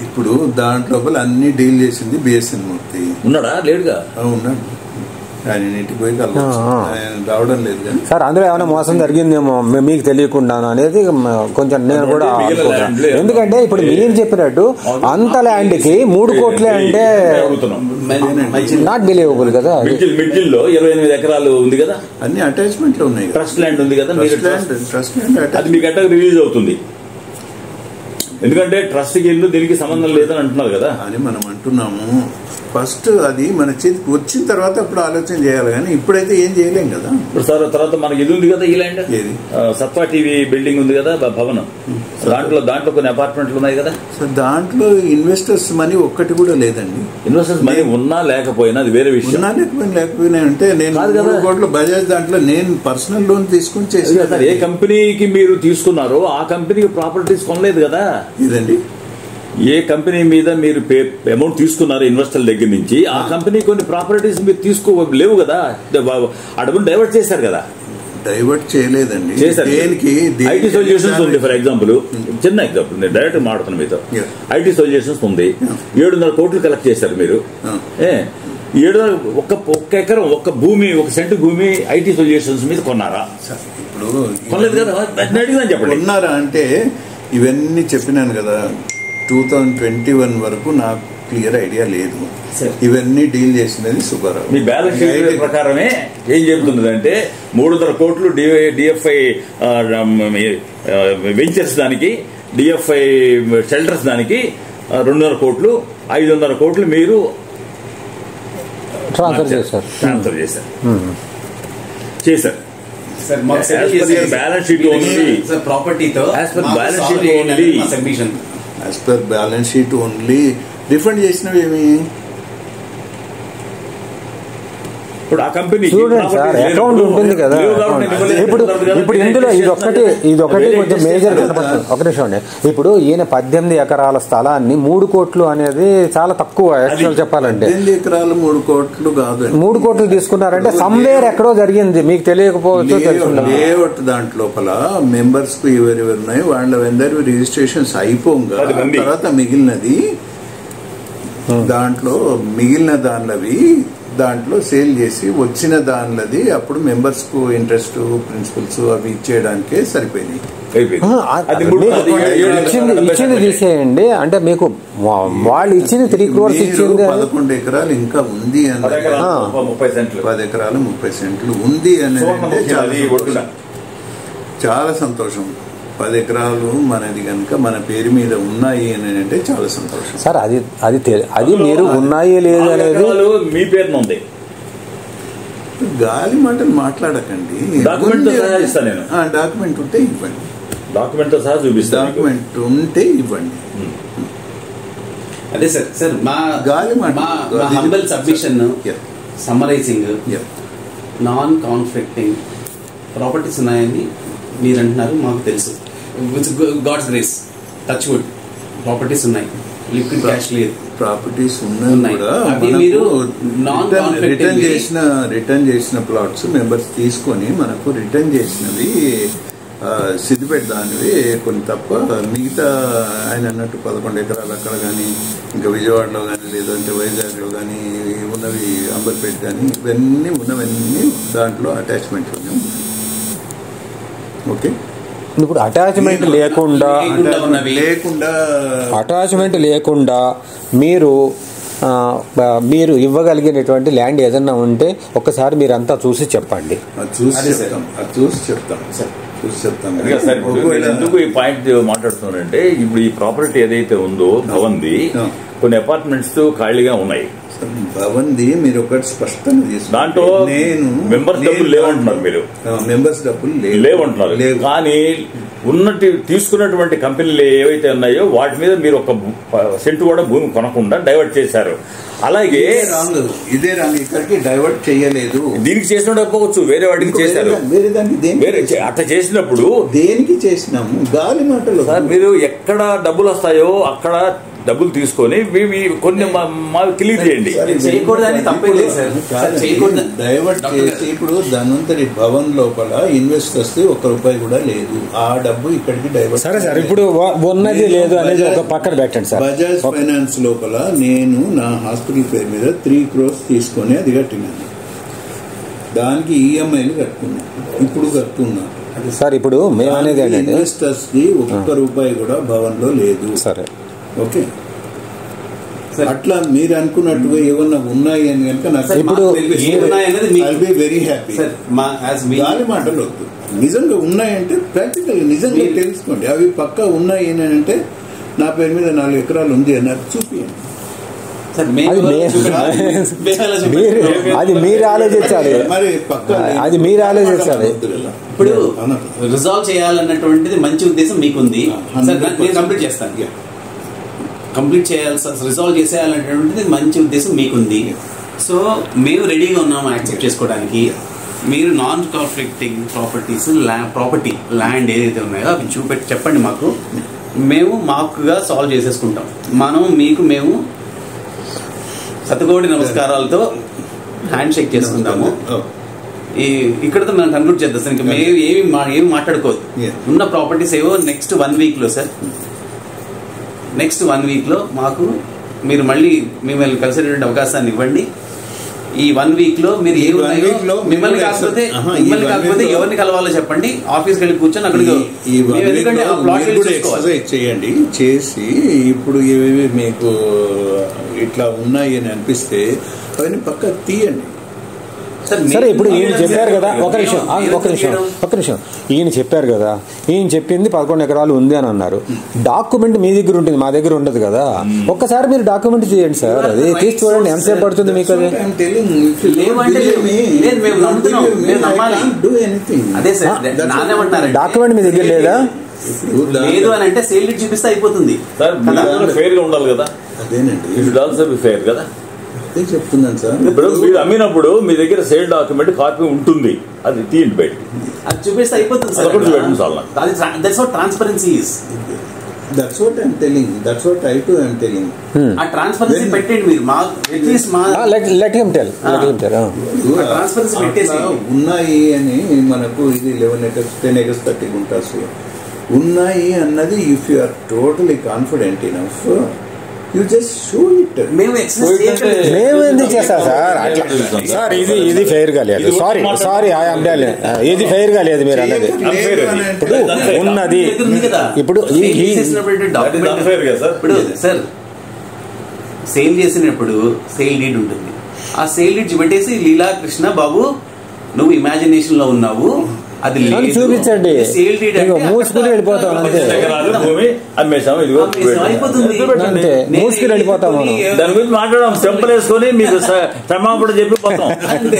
ఇప్పుడు దాంట్లో అన్ని డీల్ చేసింది బిఎస్ఎన్ మూర్తి ఉన్నాడా? లేడుగా. ఉన్నాడు, ఆయన ఇంటికి పోయి రావడం లేదు కానీ సార్ అందులో ఏమైనా మోసం జరిగిందేమో మీకు తెలియకుండా అనేది కొంచెం నేను కూడా అనుకుంటున్నాను. ఎందుకంటే ఇప్పుడు మీరు చెప్పినట్టు అంత ల్యాండ్ కి 3 కోట్లే అంటే నాట్ బిలీవబుల్ కదా. మిడిల్ లో 28 ఎకరాలు ఉంది కదా, అన్ని అటాచ్మెంట్ లో ఉన్నాయి, ట్రస్ట్ ల్యాండ్ ఉంది కదా, ట్రస్ట్ ల్యాండ్ అది మీకు ఎట్లా రిలీజ్ అవుతుంది? ఎందుకంటే ట్రస్ట్ కి దీనికి సంబంధం లేదని అంటున్నారు కదా అని మనం అంటున్నాము. ఫస్ట్ అది మన చేతికి వచ్చిన తర్వాత అప్పుడు ఆలోచన చేయాలి, కానీ ఇప్పుడైతే ఏం చేయలేం కదా. ఇప్పుడు సార్ తర్వాత మనకి ఇది ఉంది కదా, ఈ ల్యాండ్ సత్వా టీవీ బిల్డింగ్ ఉంది కదా, భవనం, దాంట్లో కొన్ని అపార్ట్మెంట్లు ఉన్నాయి కదా. సో దాంట్లో ఇన్వెస్టర్స్ మనీ ఒక్కటి కూడా లేదండి. ఇన్వెస్టర్స్ మనీ ఉన్నా లేకపోయినా అది వేరే విషయం. ఉన్నా లేకపోయినా అంటే నేను 3 కోట్ల బజాజ్ దాంట్లో నేను పర్సనల్ లోన్ తీసుకుని చేసి ఏ కంపెనీకి మీరు తీసుకున్నారో ఆ కంపెనీకి ప్రాపర్టీస్ కొనలేదు కదా. ఇదండి ఏ కంపెనీ మీద మీరు అమౌంట్ తీసుకున్నారు ఇన్వెస్టర్ల దగ్గర నుంచి, ఆ కంపెనీ కొన్ని ప్రాపర్టీస్ మీరు తీసుకోలేవు కదా, ఆ డబ్బులు డైవర్ట్ చేశారు కదా. డైవర్ట్ చేయలేదండి, ఐటీ సొల్యూషన్స్ ఉంది. ఫర్ ఎగ్జాంపుల్, చిన్న ఎగ్జాంపుల్ నేను డైరెక్ట్ మాట్లాడుతున్నా మీతో. ఐటీ సొల్యూషన్స్ ఉంది, 700 కోట్లు కలెక్ట్ చేశారు మీరు. 700 ఒక్క ఎకరం, ఒక్క భూమి, 1 సెంటు భూమి ఐటీ సొల్యూషన్స్ మీద కొన్నారా? ఇప్పుడు కొనలేదు కదా, అడిగినా చెప్పండి. కొన్నారా అంటే ఇవన్నీ చెప్పినాను కదా, 2021 వరకు నాకు క్లియర్ ఐడియా లేదు. ఇవన్నీ డీల్ చేసినది సుబ్బారావు. మీ బ్యాలెన్స్ షీట్ ప్రకారమే ఏం చెబుతుంది 300 కోట్లు డిఎఫ్ఐ వెంచర్స్ దానికి, డిఎఫ్ఐ షెల్టర్స్ దానికి 200 కోట్లు, 500 కోట్లు మీరు ట్రాన్స్ఫర్ చేశారు. బ్యాలెన్స్ షీట్ ఓన్లీ ప్రాపర్టీతో as per balance sheet only refund చేసినవి ఏమి? ఇప్పుడు ఆ కంపెనీ చూడండి సార్, అకౌంట్ ఉంటుంది కదా. ఇప్పుడు ఇందులో ఇదొకటి కొంచెం మేజర్ కనపడుతుంది. ఒక నిమిషం అండి. ఇప్పుడు ఈయన 18 ఎకరాల స్థలాన్ని 3 కోట్లు అనేది చాలా తక్కువ. యాక్చువల్ చెప్పాలంటే 18 ఎకరాలు 3 కోట్లు కాదు, 3 కోట్లు తీసుకున్నారంటే సమ్వేర్ ఎక్కడో జరిగింది, మీకు తెలియకపోవచ్చు. దాంట్ లోపల మెంబర్స్ కు ఎవరెవరు ఉన్నాయి వాళ్ళందరూ రిజిస్ట్రేషన్స్ అయిపోగా తర్వాత మిగిలినది దాంట్లో మిగిలిన దానిలవి దాంట్లో సేల్ చేసి వచ్చిన దానిలది అప్పుడు మెంబర్స్ కు ఇంట్రెస్ట్ ప్రిన్సిపల్స్ అవి ఇచ్చేయడానికే సరిపోయింది. ఇచ్చింది తీసేయండి అంటే మీకు వాళ్ళు ఇచ్చింది 3 crores ఇచ్చింది. 11 ఎకరాలు ఇంకా ఉంది అని, 10 ఎకరాలు 30 సెంట్లు ఉంది అని చాలా సంతోషం. 10 ఎకరాలు మనది కనుక మన పేరు మీద ఉన్నాయి అని అంటే చాలా సంతోషం సార్. అది మీరు ఉన్నాయి లేదు అనేది మీ పేరున ఉంది. గాలి మాటలు మాట్లాడకండి. డాక్యుమెంట్ ఉంటే ఇవ్వండి, డాక్యుమెంట్ సహా చూపిస్తాను. డాక్యుమెంట్ ఉంటే ఇవ్వండి. అదే సార్ మా గాలి humble submission summarising non conflicting properties ఉన్నాయని మీరు అంటున్నారు, మాకు తెలుసు. God's grace, touch wood properties ఉన్నాయి, లిక్విడ్ క్యాష్ లేదు, ప్రాపర్టీస్ ఉన్నాయి కూడా. రిటర్న్ చేసిన ప్లాట్స్ మెంబర్స్ తీసుకొని మనకు రిటర్న్ చేసినవి సిద్దిపేట దానివి కొన్ని తప్ప మిగతా ఆయన అన్నట్టు 11 ఎకరాలు అక్కడ కానీ ఇంకా విజయవాడలో కానీ లేదంటే వైజాగ్లో కానీ ఉన్నవి అంబర్పేట కానీ ఇవన్నీ ఉన్నవన్నీ దాంట్లో అటాచ్మెంట్లోనే ఉన్నాయి. ఓకే, ఇప్పుడు అటాచ్మెంట్ లేకుండా మీరు ఇవ్వగలిగినటువంటి ల్యాండ్ ఏదన్నా ఉంటే ఒక్కసారి మీరంతా చూసి చెప్పండి. ఎందుకు ఈ పాయింట్ మాట్లాడుతున్నానంటే ఇప్పుడు ఈ ప్రాపర్టీ ఏదైతే ఉందో భవన్ది కొన్ని అపార్ట్మెంట్స్ ఖాళీగా ఉన్నాయి. భవన్ది మీరు ఒకటి స్పష్టంగా తీసుకున్నారు, దాంట్లో మెంబర్స్ డబ్బులు లేవంటున్నారు, మీరు మెంబర్స్ డబ్బులు లేవంటున్నారు. కానీ ఉన్నట్టు తీసుకున్నటువంటి కంపెనీలు ఏవైతే ఉన్నాయో వాటి మీద మీరు ఒక సెంటు కూడా భూమి కొనకుండా డైవర్ట్ చేశారు. అలాగే ఇదే రాంగ్, ఇక్కడికి డైవర్ట్ చేయలేదు. దీనికి చేసినప్పుడు వేరే వాటికి చేశారు. వేరే అట్లా చేసినప్పుడు దేనికి చేసినాము? గాలి మాటలు. సార్ మీరు ఎక్కడ డబ్బులు వస్తాయో అక్కడ డబ్బులు తీసుకొని కొన్ని క్లియర్ చేయండి. డైవర్ట్ చేసి ఇప్పుడు ధన్వంతరి భవన్ లోపల ఇన్వెస్టర్స్ ₹1 కూడా లేదు. ఆ డబ్బు ఇక్కడికి డైవర్ట్. సరే సార్, ఇప్పుడు ఉన్నది లేదు అనేది ఒక పక్కన పెట్టండి సార్. బజాజ్ ఫైనాన్స్ లోపల నేను నా హాస్పిటల్ పేరు మీద 3 crores తీసుకొని అది కట్టినాను. దానికి ఈఎంఐలు కట్టుకున్నాను, ఇప్పుడు కట్టుకున్నాను. సార్ ఇప్పుడు మేము అనేది ఏంటంటే ఇన్వెస్టర్స్ కి ₹1 కూడా భవన్ లో లేదు. సరే ఓకే, అట్లా మీరు అనుకున్నట్టుగా ఏమన్నా ఉన్నాయి అని కనుక నాకు ఇప్పుడు వెరీ హ్యాపీ. గాలి మాటలు వద్దు. నిజంగా ఉన్నాయంటే ప్రాక్టికల్ నిజంగా తెలుసుకోండి. అవి పక్కా ఉన్నాయి అని అంటే నా పేరు మీద 4 ఎకరాలు ఉంది అన్నారు, చూపియండి. అది మీరు ఆలోచించాలి, మరి పక్కా అది మీరు ఆలోచించాలి. ఇప్పుడు రిజాల్వ్ చేయాలన్నటువంటిది మంచి ఉద్దేశం మీకుంది. నేను కంప్లీట్ చేస్తాను. కంప్లీట్ చేయాల్సి రిజాల్వ్ చేసేయాలనేటువంటిది మంచి ఉద్దేశం మీకుంది. సో మేము రెడీగా ఉన్నాము యాక్సెప్ట్ చేసుకోవడానికి. మీరు non conflicting properties property land ఏదైతే ఉన్నాయో అవి చూపెట్టి చెప్పండి మాకు. మేము మాకుగా సాల్వ్ చేసేసుకుంటాం. మేము శతకోటి నమస్కారాలతో హ్యాండ్ షేక్ చేసుకుంటాము. ఇక్కడతో మనం కన్క్లూడ్ చేద్దాం సార్. ఇంకా మేము ఏమి మాట్లాడుకోవద్దు. ఉన్న ప్రాపర్టీస్ ఏవో నెక్స్ట్ 1 weekలో సార్, నెక్స్ట్ 1 weekలో మాకు మీరు మళ్ళీ మిమ్మల్ని కలిసేటువంటి అవకాశాన్ని ఇవ్వండి. ఈ 1 weekలో మీరు మిమ్మల్ని కాకపోతే ఎవరిని కలవాలో చెప్పండి. ఆఫీస్కి వెళ్ళి కూర్చొని అక్కడికి ఎక్సర్సైజ్ చేయండి. చేసి ఇప్పుడు ఏవేవి మీకు ఇట్లా ఉన్నాయి అని అనిపిస్తే అవన్నీ పక్క తీయండి. సరే ఇప్పుడు ఈయన చెప్పారు కదా, ఒక నిమిషం ఈయన చెప్పారు కదా, ఈయన చెప్పింది 11 ఎకరాలు ఉంది అని అన్నారు. డాక్యుమెంట్ మీ దగ్గర ఉంటుంది, మా దగ్గర ఉండదు కదా. ఒక్కసారి మీరు డాక్యుమెంట్ చేయండి సార్, అది తీసి చూడండి ఎంతసేపు పడుతుంది మీకు. అది డాక్యుమెంట్ మీ దగ్గర లేదా? లేదు అని అంటే సేల్ డీడ్ చూపిస్తే అయిపోతుంది. ఫెయిర్ గా ఉండాలి కదా. అదేనండి, ఫెయిర్ కదా చెప్తున్నాను సార్. ఇప్పుడు మీరు అమ్మినప్పుడు మీ దగ్గర సేల్ డాక్యుమెంట్ కాపీ ఉంటుంది, అది తీయండి బయట, అది చూపిస్తే అయిపోతుంది sir. That's what transparency is. That's what I'm telling. That's what I too am telling. ఆ ట్రాన్స్పరెన్సీ పెట్టండి మీరు. let him tell. ట్రాన్స్పరెన్సీ పెట్టేసి ఉన్నాయి అని మనకు ఇది 11 acres 10 acres 30 గుంటాస్ ఉన్నాయి అన్నది if you are totally confident enough you just show it. మేము ఎందుకు చేస్తా సార్ అట్లా సార్? ఇది ఫెయిర్ గా లేదు. సారీ ఇది ఫెయిర్ గా లేదు మీరు అన్నది. ఇప్పుడు ఉన్నది ఇప్పుడు సార్ సేల్ చేసినప్పుడు సేల్ డీడ్ ఉంటుంది. ఆ సేల్ డీడ్ పెట్టేసి లీలా కృష్ణ బాబు నువ్వు ఇమాజినేషన్ లో ఉన్నావు, అది చూపించండి, మూసుకుని వెళ్ళిపోతాం అంతే. మూసుకుని వెళ్ళిపోతాం. దాని గురించి మాట్లాడడం చెంపలు వేసుకొని మీకు క్షమాపణ చెప్పిపోతాం. క్షమాపణ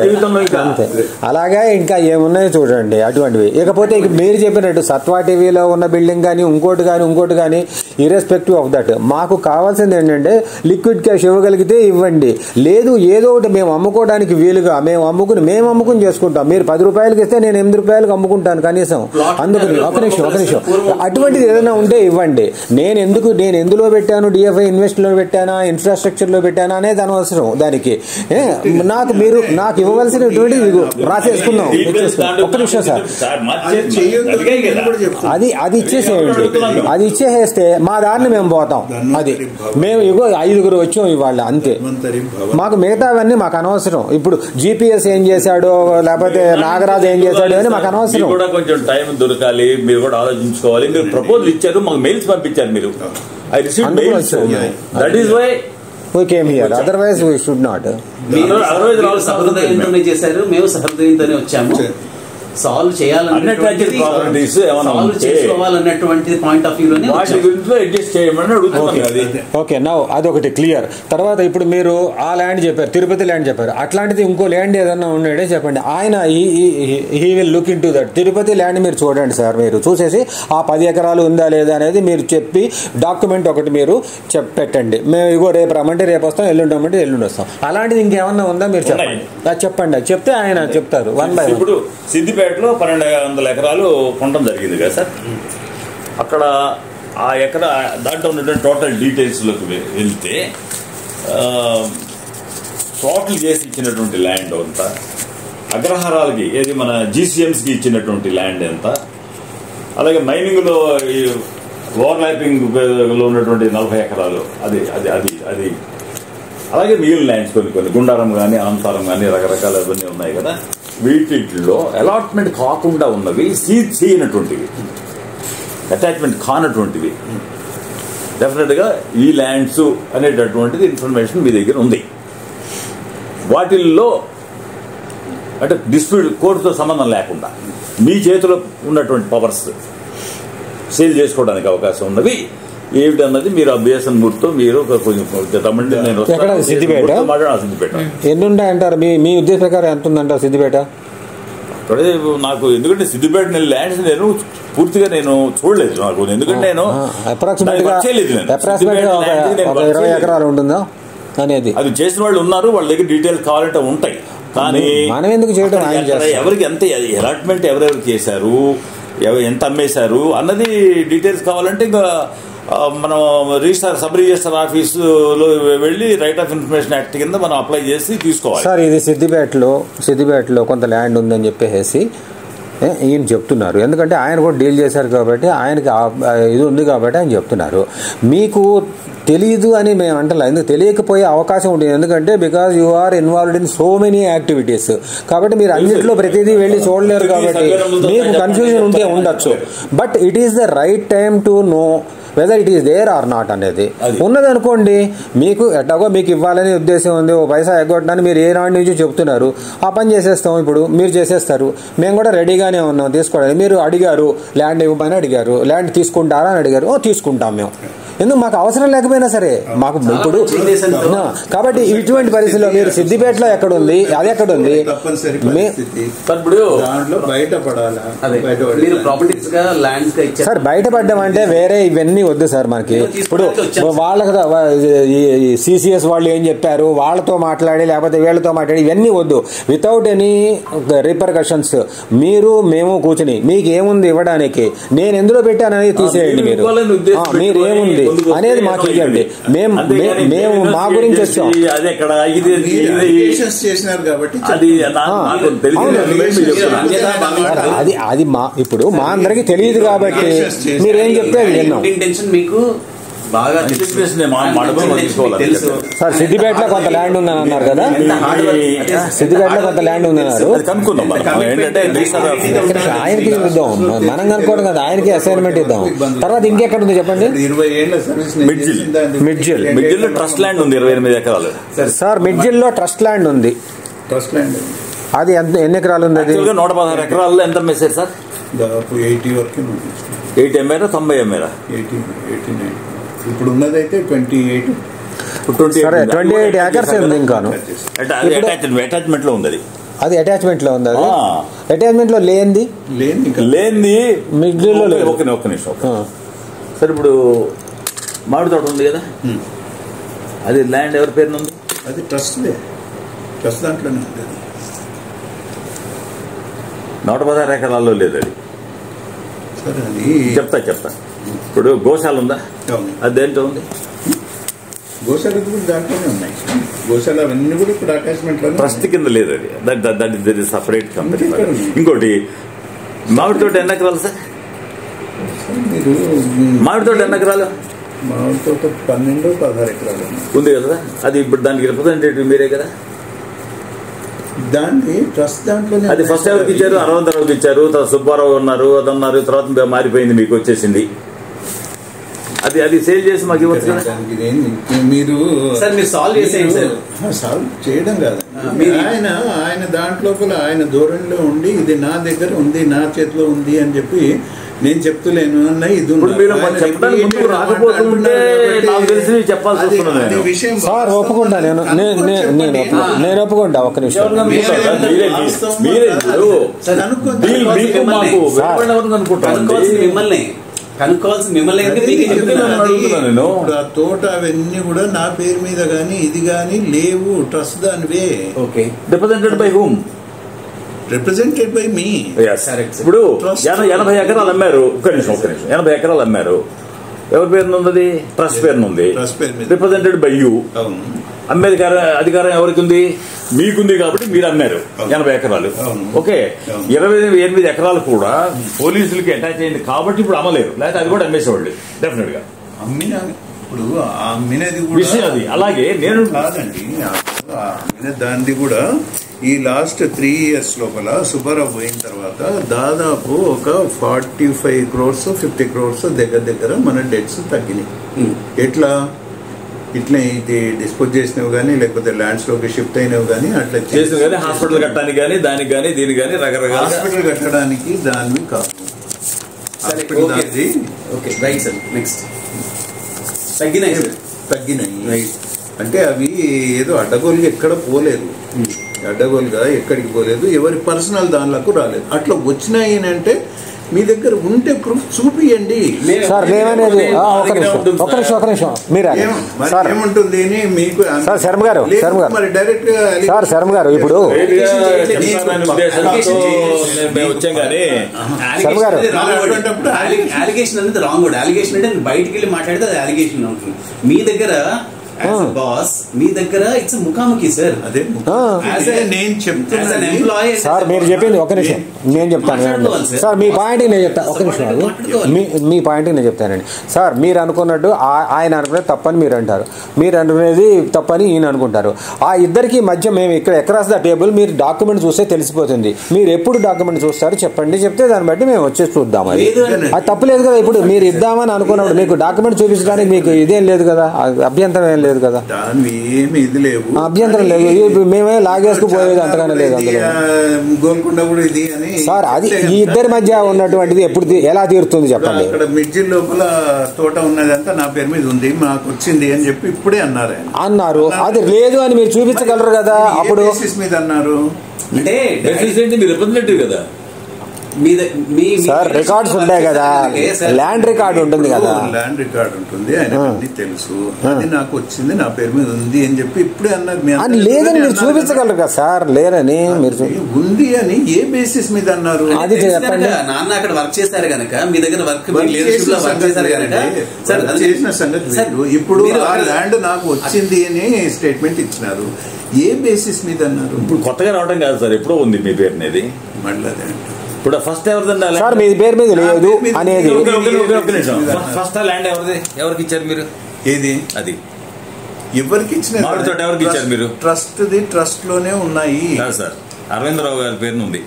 చెప్పిపోతాం. అంతే. అలాగే ఇంకా ఏమున్నాయో చూడండి అటువంటివి. ఇకపోతే మీరు చెప్పినట్టు సత్వా టీవీలో ఉన్న బిల్డింగ్ కానీ ఇంకోటి కానీ ఇర్రెస్పెక్టివ్ ఆఫ్ దట్ మాకు కావాల్సింది ఏంటంటే లిక్విడ్ క్యాష్ ఇవ్వగలిగితే ఇవ్వండి, లేదు ఏదో ఒకటి మేము అమ్ముకోవడానికి వీలుగా మేము అమ్ముకుని చేసుకుంటాం. మీరు ₹10 ఇస్తే నేను ₹8 అమ్ముకుంటాను కనీసం. అందుకని ఒక నిమిషం అటువంటిది ఏదైనా ఉంటే ఇవ్వండి. నేను ఎందులో పెట్టాను, డిఎఫ్ఐ ఇన్వెస్ట్ లో పెట్టానా, ఇన్ఫ్రాస్ట్రక్చర్ లో పెట్టానా అనేది అనవసరం. దానికి నాకు ఇవ్వవలసినటువంటి రాసేసుకుందాం. ఒక్క నిమిషం సార్, అది ఇచ్చేసేస్తే మా దారిని మేము పోతాం. అది మేము 5 వచ్చాం ఇవాళ అంతే. మాకు మిగతావన్నీ మాకు అనవసరం. ఇప్పుడు జీపీఎస్ ఏం చేశాడో లేకపోతే నాగరాజు ఏం చేశాడో అని మాకు అనవసరం. కూడా కొంచెం టైం దొరకాలి, మీరు కూడా ఆలోచించుకోవాలి. మీరు ప్రపోజల్ ఇచ్చారు, మాకు మెయిల్స్ పంపించారు మీరు. I received mails. That is why we came here, otherwise we should not. మీరు సహృదయంతోనే చేశారు, మేము సహృదయంతోనే వచ్చాము. సాల్వ్ చేసుకోవాలన్నటువంటి పాయింట్ ఆఫ్ వ్యూలోనే అడ్జస్ట్ చేయమని అడుగుతున్నాను. ఓకే, నౌ అదొకటి క్లియర్. తర్వాత ఇప్పుడు మీరు ఆ ల్యాండ్ చెప్పారు, తిరుపతి ల్యాండ్ చెప్పారు, అట్లాంటిది ఇంకో ల్యాండ్ ఏదన్నా ఉన్నాడే చెప్పండి. ఆయన he will look in to that. Tirupati land మీరు చూడండి సార్, మీరు చూసేసి ఆ 10 ఎకరాలు ఉందా లేదా అనేది మీరు చెప్పి డాక్యుమెంట్ ఒకటి మీరు పెట్టండి. మేము ఇగో రేపు రమ్మంటే రేపు వస్తాం, ఎల్లుండి రమ్మంటే ఎల్లుండి వస్తాం. అలాంటిది ఇంకేమన్నా ఉందా మీరు చెప్పండి. అది చెప్పండి, అది చెప్తే ఆయన చెప్తారు. 1 by 1. ఇప్పుడు సిద్దిపేటలో 1200 ఎకరాలు కొనడం జరిగింది కదా సార్. అక్కడ ఆ ఎకరా దాంట్లో ఉన్నటువంటి టోటల్ డీటెయిల్స్లోకి వెళ్తే టోటల్ చేసి ఇచ్చినటువంటి ల్యాండ్ అంతా, అగ్రహారాలకి ఏది మన జీసీఎంస్కి ఇచ్చినటువంటి ల్యాండ్ ఎంత, అలాగే మైనింగ్లో ఈ ఓవర్లాపింగ్లో ఉన్నటువంటి 40 ఎకరాలు అది అది అది అది అలాగే మిగిలిన ల్యాండ్స్ కొన్ని గుండారం కానీ ఆంతారం కానీ రకరకాల ఇవన్నీ ఉన్నాయి కదా. వీటిలో అలాట్మెంట్ కాకుండా ఉన్నవి, సీజ్ చేయనటువంటివి, అటాచ్మెంట్ కానటువంటివి డెఫినెట్గా ఈ ల్యాండ్స్ అనేటటువంటిది ఇన్ఫర్మేషన్ మీ దగ్గర ఉంది. వాటిల్లో అంటే డిస్ప్యూట్ కోర్టుతో సంబంధం లేకుండా మీ చేతిలో ఉన్నటువంటి పవర్స్ సేల్ చేసుకోవడానికి అవకాశం ఉన్నవి ఏమిటన్నది మీరు ఆ బిఎస్ఎన్ మూర్తితో మీరు కొంచెం రమ్మండి. నేను సిద్దిపేట ఎన్ని ఉంటాయంటారు? మీ ఉద్దేశ ప్రకారం ఎంత ఉందంటారు సిద్దిపేట? అక్కడే నాకు ఎందుకంటే సిద్దిపేట నేను ల్యాండ్స్ నేను పూర్తిగా నేను చూడలేదు. నాకు ఎందుకంటే నేను ఒక 20 ఎకరాలు ఉంటుందా అనేది అది చేసిన వాళ్ళు ఉన్నారు, వాళ్ళ దగ్గర డీటెయిల్స్ కావాలంటే ఉంటాయి. కానీ మనం ఎందుకు చేయడం? ఎవరికి ఎంత అలాట్మెంట్ ఎవరెవరు చేశారు, ఎంత అమ్మేశారు అన్నది డీటెయిల్స్ కావాలంటే ఇంకా మనం రిజిస్టర్ సబ్ రిజిస్టర్ ఆఫీసులో వెళ్ళి రైట్ ఆఫ్ ఇన్ఫర్మేషన్ యాక్ట్ కింద మనం అప్లై చేసి తీసుకోవాలి. సార్ ఇది సిద్దిపేటలో కొంత ల్యాండ్ ఉందని చెప్పేసి ఈయన చెప్తున్నారు. ఎందుకంటే ఆయన కూడా డీల్ చేశారు కాబట్టి ఆయనకి ఇది ఉంది కాబట్టి ఆయన చెప్తున్నారు. మీకు తెలీదు అని మేము అంటలే, ఎందుకు తెలియకపోయే అవకాశం ఉంటుంది. ఎందుకంటే because you are involved in so many activities. కాబట్టి మీరు అన్నింటిలో ప్రతిదీ వెళ్ళి చూడలేరు కాబట్టి మీకు కన్ఫ్యూజన్ ఉంటే ఉండొచ్చు. But it is the right time to know whether it is there or not అనేది. ఉన్నదనుకోండి, మీకు ఎట్లాగో మీకు ఇవ్వాలనే ఉద్దేశం ఉంది, ఓ పైసా ఎగ్గొట్టడానికి మీరు ఏ నాటి నుంచి చెప్తున్నారు, ఆ పని చేసేస్తాం. ఇప్పుడు మీరు చేసేస్తారు, మేము కూడా రెడీగానే ఉన్నాం తీసుకోవడానికి. మీరు అడిగారు ల్యాండ్ ఇవ్వమని అడిగారు, ల్యాండ్ తీసుకుంటారా అని అడిగారు, తీసుకుంటాం మేము. ఎందుకు మాకు అవసరం లేకపోయినా సరే మాకు ఇప్పుడు. కాబట్టి ఇటువంటి పరిస్థితిలో మీరు సిద్దిపేటలో ఎక్కడుంది, అది ఎక్కడుంది సార్? బయటపడ్డం అంటే వేరే ఇవన్నీ వద్దు సార్ మనకి. ఇప్పుడు వాళ్ళకి సిసిఎస్ వాళ్ళు ఏం చెప్పారు, వాళ్ళతో మాట్లాడి లేకపోతే వీళ్ళతో మాట్లాడి ఇవన్నీ వద్దు. వితౌట్ ఎనీ రిపర్కషన్స్ మేము కూర్చుని మీకు ఏముంది ఇవ్వడానికి, నేను ఎందులో పెట్టాననేది తీసేయండి. మీరు ఏముంది అనేది మాకు ఇవ్వండి. మేము మా గురించి వచ్చాం. అది మా ఇప్పుడు మా అందరికి తెలియదు కాబట్టి మీరేం చెప్తే అది విన్నాం. సార్ సిద్దిపేటలో కొంత ల్యాండ్ ఉందని అన్నారు కదా, సిద్దిపేటలో కొంత ల్యాండ్ ఉందన్నారు. ఆయనకి ఇద్దాం, మనం కనుక్కోవడం కదా, ఆయనకి అసైన్మెంట్ ఇద్దాం. తర్వాత ఇంకెక్కడ ఉంది చెప్పండి? మిడ్జిల్ ట్రస్ట్ ల్యాండ్ ఉంది 28 ఎకరాలు సార్. మిడ్జిల్ లో ట్రస్ట్ ల్యాండ్ ఉంది. అది ఎన్ని ఎకరాలు ఉంది? అది 116 ఎకరాల్లో ఎంత అమ్మేశారు సార్? 80 వరకు 80 అమ్మారా 90 అమ్మారా? 89. ఇప్పుడు ఉన్నదైతే 28. 28 ఏకర్స్ ఉంది. ఇంకాను అటాచ్మెంట్ లో ఉంది. అది అటాచ్మెంట్ లో ఉంది. అది అటాచ్మెంట్ లో లేనిది మిడిల్ లో. ఒక్క నిమిషం సార్. ఇప్పుడు మామిడి తోట ఉంది కదా, అది ల్యాండ్ ఎవరి పేరున ఉంది? అది ట్రస్ట్ దాంట్లోనే ఉంది. 116 ఎకరాల్లో లేదు అది. చెప్తా. ఇప్పుడు గోశాల ఉందా? అది దేంట్లో ఉంది? గోశాల దాంట్లోనే ఉన్నాయి. గోశాల అవన్నీ కూడా ఇప్పుడు అటాచ్మెంట్ లో ట్రస్ట్ కింద లేదు. అది దట్ ఇస్ సపరేట్ కంపెనీ. ఇంకోటి మామిడి తోట ఎన్ని ఎకరాలు సార్? మామిడి తోట ఎన్ని ఎకరాలు? మామిడి తోట 12-16 ఎకరాలు ఉంది కదా. అది ఇప్పుడు దానికి రిప్రజెంటేటివ్ మీరే కదా. దాన్ని ట్రస్ట్ దాంట్లోనే. అది ఫస్ట్ ఎవరికి ఇచ్చారు? అరవంతరావుకి ఇచ్చారు. తర్వాత సుబ్బారావు ఉన్నారు, అదన్నారు. తర్వాత మారిపోయింది, మీకు వచ్చేసింది. అది సేల్ చేసి మాకు ఇవ్వచ్చు కదా. మీరు సాల్వ్ చేసేయండి సార్. సాల్వ్ చేయడం కాదు, ఆయన దాంట్లోపల ఆయన ధోరణిలో ఉండి ఇది నా దగ్గర ఉంది, నా చేతిలో ఉంది అని చెప్పి నేను చెప్తలేను అన్న. ఇది విషయం సార్ ఒప్పుకుంటా, నేను ఒప్పుకుంటా. ఒక్క నిమిషం ఇప్పుడు ఆ తోట అవన్నీ కూడా నా పేరు మీద గానీ ఇది గానీ లేవు, ట్రస్ట్ దానివే. Okay, represented by whom? Represented by me. ఇప్పుడు 80 ఎకరాలు అమ్మారు, ఒక్క నిమిషం 80 ఎకరాలు అమ్మారు, ఎవరి పేరున ఉంది? ట్రస్ట్ పేరున ఉంది. Represented by you. అమ్మే అధికారం ఎవరికి ఉంది? మీకుంది, కాబట్టి మీరు అమ్మారు 80 ఎకరాలు. ఓకే, 28 ఎకరాలు కూడా పోలీసులకి అటాచ్ అయింది కాబట్టి ఇప్పుడు అమ్మలేరు, లేకపోతే అది కూడా అమ్మేసేవాళ్ళు డెఫినెట్ గా. అమ్మినా ఇప్పుడు అమ్మినది విషయం అది. అలాగే నేను కాదండి, అమ్మిన దాన్ని కూడా ఈ లాస్ట్ 3 years లోపల సుబ్బారావు పోయిన తర్వాత దాదాపు ఒక 45 crores 50 crores దగ్గర మన డెట్స్ తగ్గినాయి. ఎట్లా? ఇట్లా ఇది డిస్పోజ్ చేసినవి కానీ లేకపోతే ల్యాండ్స్ లోకి షిఫ్ట్ అయినవి కానీ అట్లా చేసినవి కానీ, హాస్పిటల్ కట్టడానికి కానీ, దానికి కానీ, దీనికి కానీ, రకరకాల హాస్పిటల్ కట్టడానికి దాన్ని కాదు. తగ్గినాయి అంటే అవి ఏదో అడ్డగోలుగా ఎక్కడ పోలేదు, అడ్డగోలుగా ఎక్కడికి పోలేదు, ఎవరి పర్సనల్ దానిలకు రాలేదు. అట్లా వచ్చినాయి అంటే మీ దగ్గర ఉంటే ప్రూఫ్ చూపియండి సార్. ఏమనేది ఒక నిమిషం మీరు ఏముంటుంది మీకు సార్ శర్మ గారు మరి డైరెక్ట్ గా సార్ శర్మ గారు ఇప్పుడు వచ్చాం కానీ శర్మ గారు అలిగేషన్ అనేది రాంగ్ వర్డ్. అలిగేషన్ అంటే బయటికి వెళ్ళి మాట్లాడితే అది అలిగేషన్ ఉంటుంది. మీ దగ్గర బాస్ మీ దగ్గర ఇట్స్ ముఖాముఖి సార్. అదే నేను చెప్తాను సార్, మీరు చెప్పింది ఒక నిమిషం నేను చెప్తాను సార్. మీ పాయింట్ నేను చెప్తాను, ఒక నిమిషం. మీ పాయింట్ నేను చెప్తానండి సార్. మీరు అనుకున్నట్టు ఆయన అనుకునేది తప్పని మీరు అంటారు, మీరు అనుకునేది తప్పని ఈయన అనుకుంటారు. ఆ ఇద్దరికి మధ్య మేము ఇక్కడ అక్రాస్ ద టేబుల్ మీరు డాక్యుమెంట్ చూస్తే తెలిసిపోతుంది. మీరు ఎప్పుడు డాక్యుమెంట్ చూస్తారు చెప్పండి, చెప్తే దాన్ని బట్టి మేము వచ్చేసి చూద్దాం. అది తప్పులేదు కదా. ఇప్పుడు మీరు ఇద్దామని అనుకున్నప్పుడు మీకు డాక్యుమెంట్ చూపించడానికి మీకు ఇదేం లేదు కదా, అభ్యంతరం ఏం లేదు కదా, అభ్యంతరం లేదు. మేమే లాగేసుకుపోయేది అంతగానే లేదు అందులో సార్. అది ఈ ఇద్దరి మధ్య ఉన్నటువంటిది ఎప్పుడు ఎలా తీరుతుంది చెప్పండి. ఇక్కడ మిడ్జిల్ లోపల తోట ఉన్నదంతా నా పేరు మీద ఉంది, మాకు వచ్చింది అని చెప్పి ఇప్పుడే అన్నారు. అది లేదు అని మీరు చూపించగలరు కదా. అప్పుడు మీద అన్నారు అంటే మీరు రిప్రజెంటేటివ్ కదా సార్. రికార్డ్స్ ఉంటాయి కదా, ల్యాండ్ రికార్డు ఉంటుంది కదా, ల్యాండ్ రికార్డు ఉంటుంది, ఆయన తెలుసు. అది నాకు వచ్చింది, నా పేరు మీద ఉంది అని చెప్పి ఇప్పుడే అన్నారు. అది లేదని మీరు చూపించగలరు కదా సార్. లేరని మీరు ఉంది అని ఏ బేసిస్ మీద అన్నారు? అది చెప్పండి. నాన్న అక్కడ వర్క్ చేశారు కనుక మీ దగ్గర వర్క్ చేసిన సంగతి ఇప్పుడు ఆ ల్యాండ్ నాకు వచ్చింది అని స్టేట్మెంట్ ఇచ్చినారు. ఏ బేసిస్ మీద అన్నారు? ఇప్పుడు కొత్తగా రావడం కాదు సార్, ఎప్పుడో ఉంది మీ పేరు అనేది. మళ్ళీ అదే ఇప్పుడు ఫస్ట్ ఎవరిదండి సార్? మీ పేరు మీద లేదు అనేది. ఫస్ట్ ల్యాండ్ ఎవరికి ఇచ్చారు మీరు? ఏది అది ఎవరికి ఇచ్చిన? ఎవరికి ఇచ్చారు మీరు? ట్రస్ట్ లోనే ఉన్నాయి సార్. అరవిందరావు గారి పేరున ఉంది.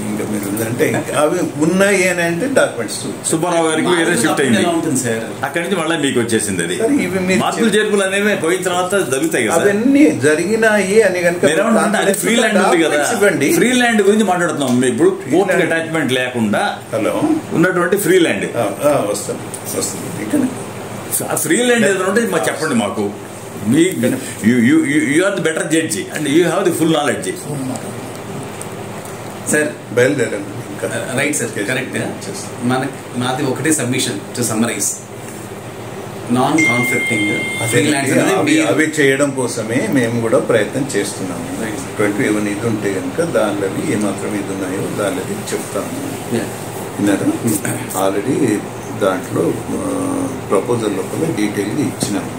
ఇంకా మీరు అంటే అవి ఉన్నాయి అని అంటే డాక్యుమెంట్స్ సుబ్బారావు గారికి వేరే షిఫ్ట్ అయింది, అక్కడి నుంచి మళ్ళీ మీకు వచ్చేసింది. అది మార్పులు చేర్పులు అనేవి పోయిన తర్వాత జరుగుతాయి కదా, అవన్నీ జరిగినాయి అని కనుక. ఫ్రీ ల్యాండ్ ఉంది కదా, ఫ్రీ ల్యాండ్ గురించి మాట్లాడుతున్నాం. ఇప్పుడు కోర్టు అటాచ్మెంట్ లేకుండా ఉన్నటువంటి ఫ్రీ ల్యాండ్ వస్తుంది. ఆ ఫ్రీ ల్యాండ్ ఏదైనా ఉంటే మాకు చెప్పండి. మాకు you are the better judge and you have the full knowledge. Sir బయలుదేరండి. Right sir, correct. మాది ఒకటే submission to summarise. Non conflicting అవి చేయడం కోసమే మేము కూడా ప్రయత్నం చేస్తున్నాము. ఏమైనా ఇది ఉంటే కనుక దానిలో ఏమాత్రం ఇది ఉన్నాయో దానిది చెప్తాము. విన్నారా? ఆల్రెడీ దాంట్లో ప్రపోజల్ లోపల డీటెయిల్గా ఇచ్చినాము.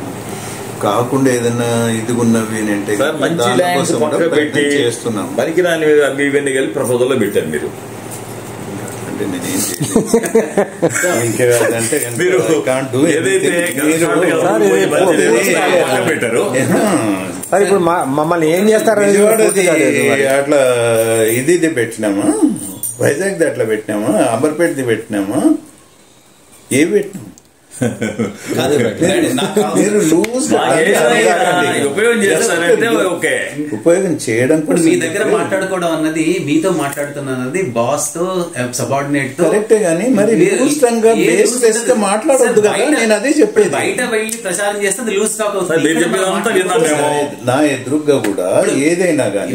కాకుండా ఏదైనా ఇది ఉన్నవి అంటే చేస్తున్నాం. పనికిరాని ఇవన్నీ కలిపి ప్రపోజల్లో పెట్టారు మీరు. అంటే నేనేం పెట్టారు. ఇప్పుడు మమ్మల్ని ఏం చేస్తారు? అట్లా ఇది పెట్టినామా, వైజాగ్ది అట్లా పెట్టినామా, అంబర్పేటది పెట్టినామా, ఏ పెట్టినాము? ఉపయోగం చేయడం ఇప్పుడు మీ దగ్గర మాట్లాడుకోవడం అన్నది మీతో మాట్లాడుతున్నది బాస్ తో సబార్డినేట్ తో కరెక్టే గానీ మరి మాట్లాడద్దు కదా. నేను అదే చెప్పేది, బయట వెళ్ళి ప్రచారం చేస్తే లూజ్ టాక్ అవుతుంది. నా ఎదురుగా కూడా ఏదైనా కానీ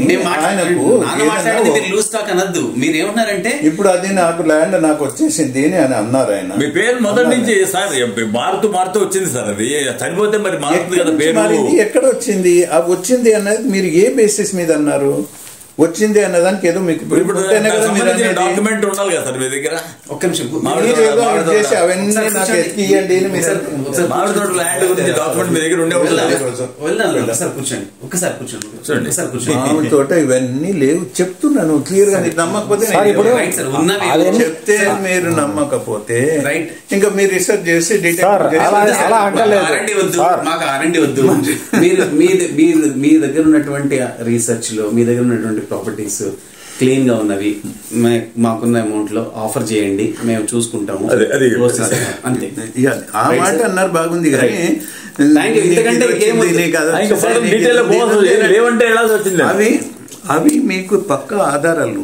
లూజ్ టాక్ అనద్దు. మీరు ఏమన్నారంటే ఇప్పుడు అది నాకు ల్యాండ్ నాకు వచ్చేసింది అని అన్నారు ఆయన. మీ పేరు మొదటి నుంచి సార్ మారుతూ వచ్చింది సార్. అది చనిపోతే మరి మారుతుంది కదా పేరు. ఎక్కడ వచ్చింది వచ్చింది అన్నది మీరు ఏ బేసిస్ మీద అన్నారు? వచ్చింది అన్నదానికి ఏదో మీకు డాక్యుమెంట్ ఉండాలి కదా సార్ మీ దగ్గర. ఒక్క నిమిషం అవన్నీ నాకు ఎత్తియండి కూర్చోండి. తోట ఇవన్నీ లేవు చెప్తున్నాను క్లియర్ గా. నీకు నమ్మకపోతే చెప్తే మీరు నమ్మకపోతే ఇంకా మీరు రీసెర్చ్ చేసి మాకు ఆరండి వద్దు. మీ దగ్గర ఉన్నటువంటి రీసెర్చ్ లో మీ దగ్గర ఉన్నటువంటి ప్రాపర్టీస్ క్లీన్ గా ఉన్నవి మాకున్న అమౌంట్ లో ఆఫర్ చేయండి, మేము చూసుకుంటాము అంతే. ఆ మాట అన్నారు బాగుంది కానీ అవి మీకు పక్క ఆధారాలు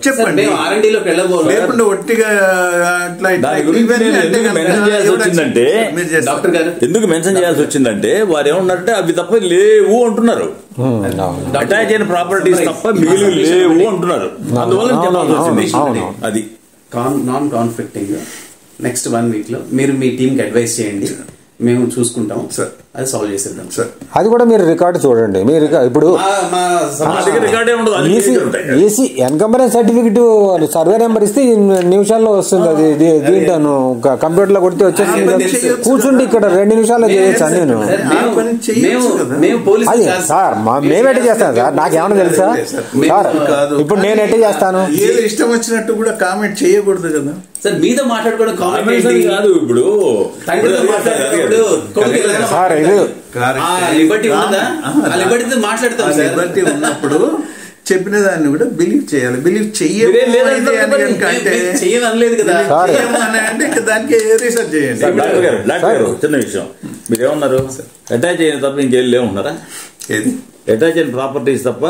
చెప్పండి. లేకుండా ఒట్టిగా వచ్చిందంటే డాక్టర్ గారు ఎందుకు మెన్షన్ చేయాల్సి వచ్చిందంటే వారు ఏమన్నారంటే అవి తప్ప లేవు అంటున్నారు. అటాచ్ అయిన ప్రాపర్టీస్ తప్ప మిగిలి లేవు అంటున్నారు. అందువల్ల చెప్పాల్సి వచ్చింది. అది నాన్ కాన్ఫ్లిక్టింగ్. నెక్స్ట్ 1 week లో మీరు మీ టీమ్ కి అడ్వైస్ చేయండి, మేము చూసుకుంటాం సార్. అది సాల్వ్ చేసేద్దాం సార్. అది కూడా మీరు రికార్డు చూడండి. మీరు ఇప్పుడు EC encumbrance certificate survey number ఇస్తే నిమిషాల్లో వస్తుంది. అది దీంట్లో కంప్యూటర్ లో కొడితే వచ్చేస్తుంది. కూర్చుండి ఇక్కడ 2 నిమిషాల్లో చేయొచ్చు నేను. అది సార్ మేము ఎట్ట చేస్తాను సార్, నాకేమన్నా తెలుసా సార్? ఇప్పుడు నేను ఎట్ట చేస్తాను? ఇష్టం వచ్చినట్టు కూడా కామెంట్ చేయకూడదు కదా సార్. మీతో మాట్లాడుకోవడం కామెంట్ కాదు. ఇప్పుడు సార్ లిబర్టీ ఉన్నప్పుడు చెప్పిన దాన్ని కూడా బిలీవ్ చేయాలి. బిలీవ్ చేయలేదు కదా అంటే దానికి రీసెర్చ్ చేయండి. చిన్న విషయం, మీరేమన్నారు? అటాచ్ అయిన తప్ప ఇంకేం లేవున్నారా? ఏది అటాచ్ అయిన ప్రాపర్టీస్ తప్ప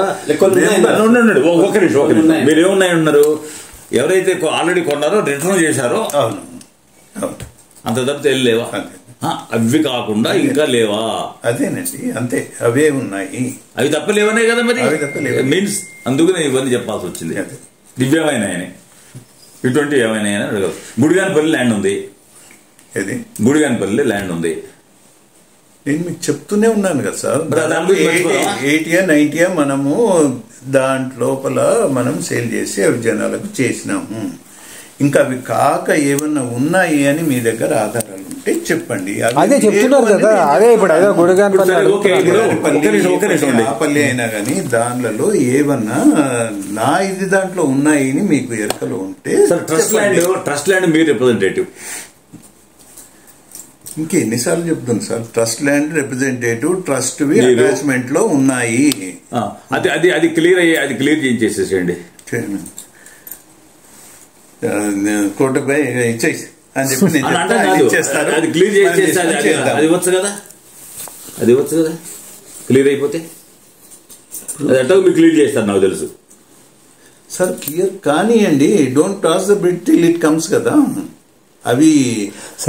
ఒక నిమిషం మీరేమున్నాయి ఉన్నారు? ఎవరైతే ఆల్రెడీ కొన్నారో రిటర్న్ చేశారో అంత తప్పితే ఏం లేవా? అవి కాకుండా ఇంకా లేవా? అదేనండి, అంతే. అవే ఉన్నాయి. అవి తప్ప లేవనే కదా మరి మీన్స్. అందుకనే ఇవన్నీ చెప్పాల్సి వచ్చింది. దివ్యమైన ఇటువంటి ఏమైనా అడగదు. గుడిగానపల్లి ల్యాండ్ ఉంది. ఏది గుడిగానపల్లి ల్యాండ్ ఉంది. నేను మీకు చెప్తూనే ఉన్నాను కదా సార్. 80 90 మనము దాంట్లోపల మనం సేల్ చేసి అవి జనాలకు చేసినాము. ఇంకా అవి కాక ఏమన్నా ఉన్నాయి అని మీ దగ్గర ఆధారాలు ఉంటే చెప్పండి. అదే చెప్తున్నారు కదా. అదే ఇప్పుడు అదే పల్లి అయినా కానీ దాంట్లో ఏమన్నా నా ఇది దాంట్లో ఉన్నాయి అని మీకు ఎరకలు ఉంటే ట్రస్ట్ ల్యాండ్ మీరు రిప్రజెంటేటివ్. ఇంకెన్నిసార్లు చెప్తుంది sir? Trust land representative, trust attachment లో ఉన్నాయి. అది క్లియర్ అయ్యి అది క్లియర్ చేసేసేయండి. కోర్టుపై ఇచ్చేసి అని చెప్పి అది క్లియర్ చేసేసి అది వచ్చు కదా. అది వచ్చు కదా క్లియర్ అయిపోతే. అది అట్లా మీరు క్లియర్ చేస్తారు నాకు తెలుసు సార్. క్లియర్ కానివ్వండి. Don't toss the breed till it comes కదా. అవి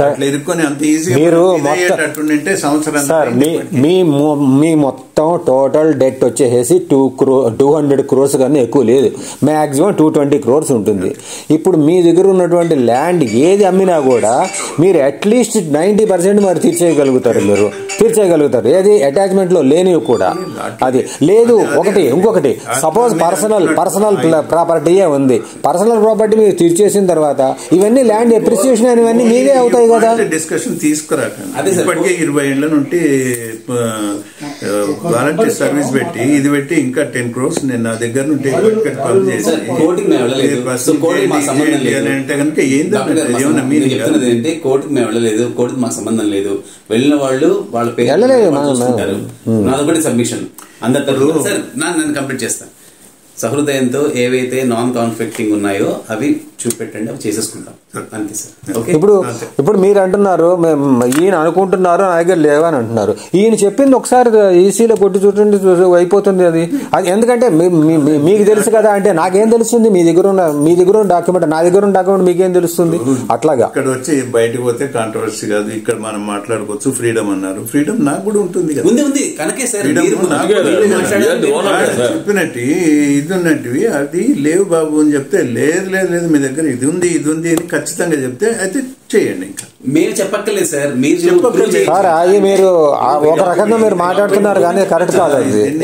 అట్లా ఇరుక్కొని అంత ఈజీగా సంవత్సరం సార్ మీ మొత్తం టోటల్ డెట్ వచ్చేసి 200 crores కన్నా ఎక్కువ లేదు. మాక్సిమం 220 crores ఉంటుంది. ఇప్పుడు మీ దగ్గర ఉన్నటువంటి ల్యాండ్ ఏది అమ్మినా కూడా మీరు అట్లీస్ట్ 90% మరి తీర్చేయగలుగుతారు. మీరు తీర్చేయగలుగుతారు. ఏది అటాచ్మెంట్ లో లేనివి కూడా. అది లేదు. ఇంకొకటి సపోజ్ పర్సనల్ ప్రాపర్టీయే ఉంది. పర్సనల్ ప్రాపర్టీ మీరు తీర్చేసిన తర్వాత ఇవన్నీ ల్యాండ్ ఎప్రిసియేషన్ ఇవన్నీ మీదే అవుతాయి కదా. డిస్కషన్ తీసుకురాకండి. ఇప్పటికే 20 ఏళ్ల నుండి వాలంటీర్ సర్వీస్ పెట్టి ఇది పెట్టి ఇంకా 10 crores నేను నా దగ్గర నుండి అంటే కనుక ఏంటంటే కోర్టుకు మేము వెళ్ళలేదు. కోర్టుకు మాకు సంబంధం లేదు. వెళ్ళిన వాళ్ళు వాళ్ళ పేరు నాదొకటి సబ్మిషన్ అందరు. సార్ నన్ను కంప్లీట్ చేస్తాను. సహృదయంతో ఏవైతే నాన్ కాన్ఫ్లిక్టింగ్ ఉన్నాయో అవి చూపెట్టండి, అవి చేసేసుకుంటాం. అంతే సార్. ఇప్పుడు మీరు అంటున్నారు ఈయన అనుకుంటున్నారు నా దగ్గర లేవని అంటున్నారు. ఈయన చెప్పింది ఒకసారి ఈసీలో కొట్టి చూడండి అయిపోతుంది అది. ఎందుకంటే మీకు తెలుసు కదా అంటే నాకేం తెలుస్తుంది మీ దగ్గర ఉన్న డాక్యుమెంట్ నా దగ్గర ఉన్న డాక్యుమెంట్ మీకేం తెలుస్తుంది? అట్లాగా ఇక్కడ వచ్చి బయటకు పోతే కాంట్రవర్సీ కాదు, ఇక్కడ మనం మాట్లాడుకోవచ్చు. ఫ్రీడమ్ అన్నారు, ఫ్రీడమ్ నాకు కూడా ఉంటుంది కదా. చెప్పినట్టు ఇది ఉన్నట్టు అది లేవు బాబు అని చెప్తే లేదు లేదు లేదు మీ దగ్గర ఇది ఉంది అని ఖచ్చితంగా చెప్తే అయితే చేయండి. ఇంకా మేము చెప్పక్కర్లేదు సార్, మీరు సార్ అది మీరు ఒక రకంగా మీరు మాట్లాడుతున్నారు కానీ కరెక్ట్ కాదు.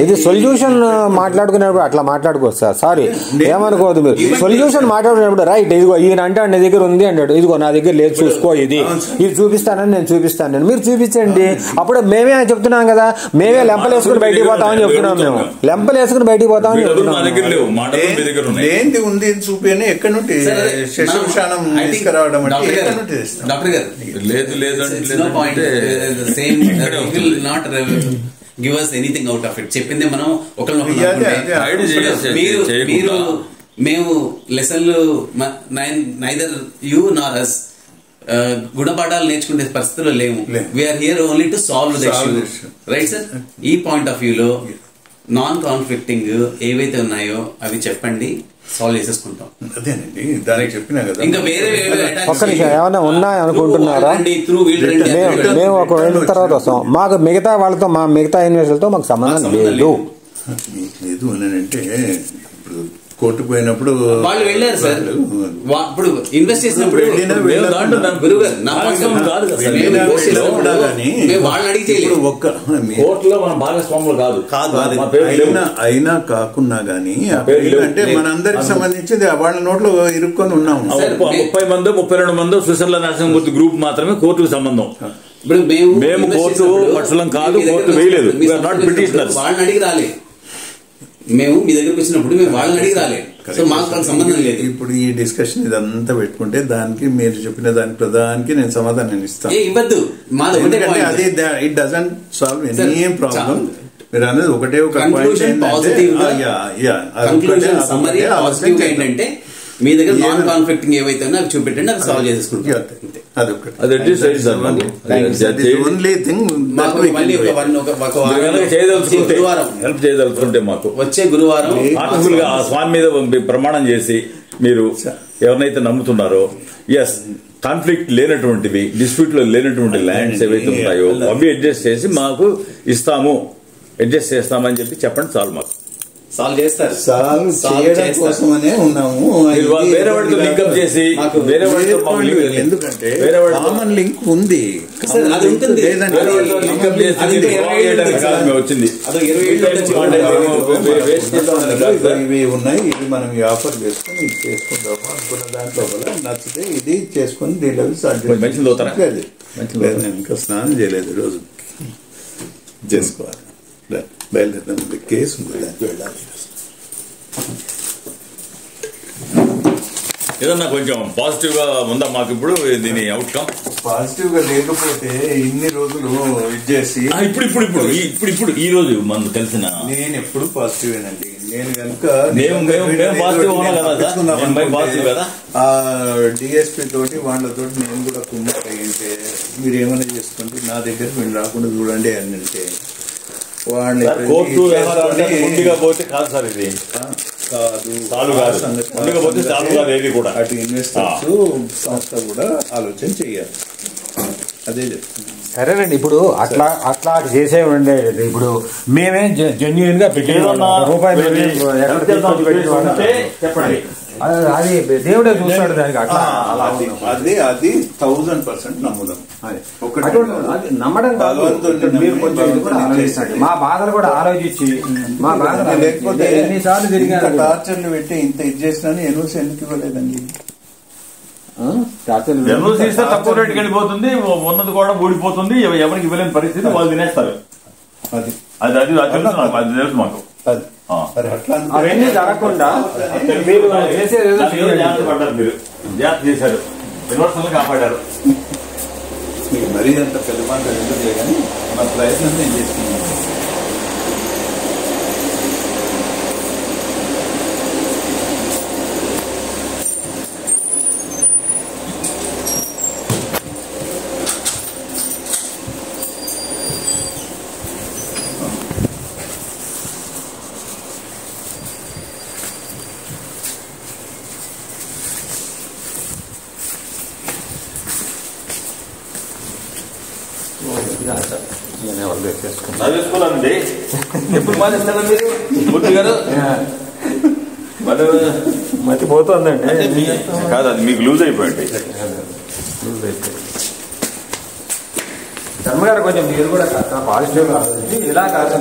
ఇది సొల్యూషన్ మాట్లాడుకునేప్పుడు అట్లా మాట్లాడుకోవచ్చు సార్. సారీ ఏమనుకోవద్దు. మీరు సొల్యూషన్ మాట్లాడుకునేప్పుడు రైట్ ఇదిగో ఈయన అంటే నీ దగ్గర ఉంది అంటాడు, ఇదిగో నా దగ్గర లేదు చూసుకో ఇది చూపిస్తానని నేను చూపిస్తాను మీరు చూపించండి. అప్పుడు మేమే చెప్తున్నాం కదా, మేమే లెంపలు వేసుకుని బయటికి పోతామని చెప్తున్నాం. మేము లెంపలు వేసుకుని బయటికి పోతామని చెప్తున్నాం. ఏంటి ఉంది చూపి ఎక్కడి నుండి శశిభూషణం తీసుకురావడం అంటే డాక్టర్ గారు లేదు లేదు give us anything out of it. చెప్పిందే మనం మీరు మేము లెసన్లు నైదర్ యూ నార్ అస్ గుణపాఠాలు నేర్చుకునే పరిస్థితుల్లో లేము. We are here only to solve the issue, right sir? ఈ పాయింట్ ఆఫ్ వ్యూలో నాన్ కాన్ఫ్లిక్టింగ్ ఏవైతే ఉన్నాయో అవి చెప్పండి, సాల్వ్ చేసేసుకుంటాం. అదేనండి దానికి చెప్పినా కదా. ఇంకా వేరే ఒక్క నిమిషం ఏమైనా ఉన్నాయి అనుకుంటున్నారా? మేము ఒక వెళ్ళిన తర్వాత వస్తాం. మాకు మిగతా వాళ్ళతో మిగతా ఇన్వెస్టర్లతో మాకు సంబంధం లేదు. లేదు అని అంటే ఇప్పుడు కోర్టుకు పోయినప్పుడు వాళ్ళు వెళ్ళారు సార్. ఇప్పుడు ఇన్వెస్ట్ చేసినప్పుడు కోర్టులో మన భాగస్వాములు కాదు. అయినా కాకున్నా గానీ అంటే మనందరికి సంబంధించింది వాళ్ళ నోట్లో ఇరుక్కొని ఉన్నాము. 30 మందో 32 మందో స్విట్జర్లాండ్ నరసింహమూర్తి గ్రూప్ మాత్రమే కోర్టుకు సంబంధం. ఇప్పుడు మేము కోర్టు పక్షులం కాదు, కోర్టు వేయలేదు. వాళ్ళని అడిగి రాలే, మేము మీ దగ్గరకు వచ్చినప్పుడు మేము వాళ్ళని అడిగి రాలే. సో మాకు సంబంధం లేదు. ఇప్పుడు ఈ డిస్కషన్ ఇదంతా పెట్టుకుంటే దానికి మీరు చెప్పిన దాని ప్రధానికి నేను సమాధానం ఇస్తాను. ఇవ్వద్దు, అది it doesn't solve any problem. మీరు అనేది ఒకటే ఒక ఏంటంటే మీ దగ్గర నాన్ కాన్ఫ్లిక్టింగ్ ఏవైతే అవి చూపెట్టండి, అవి సాల్వ్ చేసేసుకుంటాం. వచ్చే గురువారం ఆ స్వామి మీద ప్రమాణం చేసి మీరు ఎవరినైతే నమ్ముతున్నారో ఎస్ కాన్ఫ్లిక్ట్ లేనటువంటివి, డిస్ప్యూట్ లో లేనటువంటి ల్యాండ్స్ ఏవైతే ఉన్నాయో అవి అడ్జస్ట్ చేసి మాకు ఇస్తాము, అడ్జస్ట్ చేస్తామని చెప్పండి. చాలు, మాకు సాల్వ్ చేస్తారు. చేయడం కోసమనే ఉన్నాము. వేరే వాడితో లింకప్ చేసి ఎందుకంటే కామన్ లింక్ ఉంది, వచ్చింది. ఇవి ఉన్నాయి, ఇది మనం ఆఫర్ చేసుకుని ఇది చేసుకుంటాము అనుకున్న దాంట్లో నచ్చితే ఇది చేసుకుని ఇంకా స్నానం చేయలేదు, రోజు చేసుకోవాలి. బయలుదేరడం కేసు ఉంది, దానికి వెళ్ళాలి. ఏదన్నా కొంచెం పాజిటివ్ గా ఉందా మాకు ఇప్పుడు దీని అవుట్కమ్? పాజిటివ్ గా లేకపోతే ఇన్ని రోజులు ఇది చేసి ఇప్పుడు ఈ రోజు మనం కలిసిన నేను ఎప్పుడు పాజిటివ్ ఏనండి. నేను కనుక డిఎస్పీ తోటి వాళ్ళతో నేను కూడా కుమ్మక్క అయ్యింటే మీరు ఏమైనా చేసుకోండి, నా దగ్గర మీరు రాకుండా చూడండి అని అంటే కోర్టు పోతే కాదు సార్, ఇది అటు ఇన్వెస్టర్స్ సంస్థ కూడా ఆలోచన చేయాలి. అదే చెప్తుంది. సరేనండి, ఇప్పుడు అట్లా చేసే ఉండేది. ఇప్పుడు మేమే జెన్యూన్ గా రూపాయలు చెప్పండి, అది దేవుడే చూస్తాడు దానికి. అట్లా అది 1000% నమ్ముదాం. నమ్మడం కాదు, మీరు కొంచెం ఆలోచించండి. మా బాధలు కూడా ఆలోచించి మా బాధ లేకపోతే ఎన్నిసార్లు తిరిగి టార్చర్లు పెట్టి ఇంత ఇది చేసినా ఎన్ఓసి ఎందుకు ఇవ్వలేదండి? ఎన్ఓసి ఇస్తే తక్కువ రేటుకి వెళ్ళిపోతుంది, ఉన్నది కూడా ఊడిపోతుంది, ఎవరికి ఇవ్వలేని పరిస్థితి వాళ్ళు తినేస్తారు. అది అది అది అది తెలుసు మాకు. అవన్నీ జరగకుండా మీరు జాగ్రత్త పడ్డారు, మీరు జాగ్రత్త చేశారు, యూనివర్సల్ కాపాడారు. మరీ అంత పెద్ద మాట ఎందుకులే కానీ మా ప్రయత్నం నేను చేస్తున్నాను. చదివేసుకోవాలండి ఎప్పుడు మానేస్తారా మీరు మూర్తి గారు మతి పోతుందండి కాదు అది మీకు లూజ్ అయిపోయింది ధర్మగారు కొంచెం మీరు కూడా పాజిటివ్ కాదు ఇలా కాదు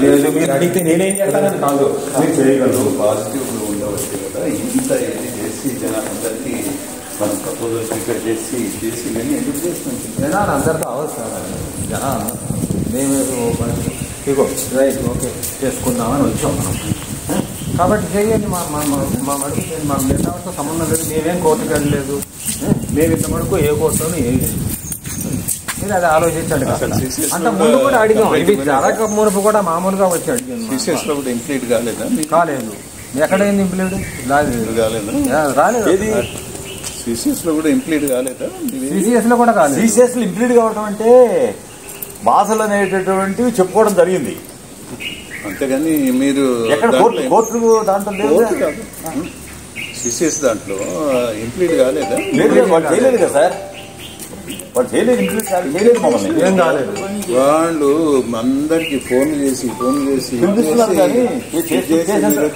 లేదు మీరు అడిగితే నేనేం చేస్తానని కాదు మీరు చేయగలరు పాజిటివ్ ఉండవచ్చు కదా ఇంత ఏది చేసి జనాలందరికీ మనం ప్రపోజల్ ప్రిపేర్ చేసి కానీ ఎందుకు చేస్తున్నాం జనాలు అందరితో అవసరం జనాలు మేము ఇగో రైట్ ఓకే చేసుకుందామని వచ్చాం మనం కాబట్టి చేయండి మా మడుగు మా నిర్ణయంతో సంబంధం లేదు మేమేం కోర్టుకు వెళ్ళలేదు మేము ఇంత మడుకు ఏ కోర్టులోనూ ఏం లేదు మీరు అది ఆలోచించండి అంత ముందు కూడా అడిగాం ఇది జరగక మునుపు కూడా మామూలుగా వచ్చి అడిగాను సిసిఎస్ లో కూడా ఇంప్లీట్ కాలేదా కాలేదు ఎక్కడైంది ఇంప్లీట్ రాలేదు సిసిఎస్ లో కూడా ఇంప్లీట్ కాలేదా సిసిఎస్ లో కూడా కాలేదు సిసిఎస్ లో ఇంప్లీట్ కావడం అంటే భాషలు అనేటటువంటివి చెప్పుకోవడం జరిగింది అంతేగాని మీరు కోర్టు దాంట్లో కాదు సిసిఎస్ దాంట్లో ఇంప్లీట్ కాలేదా వాళ్ళు చేయలేదు కదా సార్ వాళ్ళు చేయలేదు ఇంప్లీట్ చేయలేదు మమ్మల్ని ఏం కాలేదు వాళ్ళు అందరికి ఫోన్ చేసి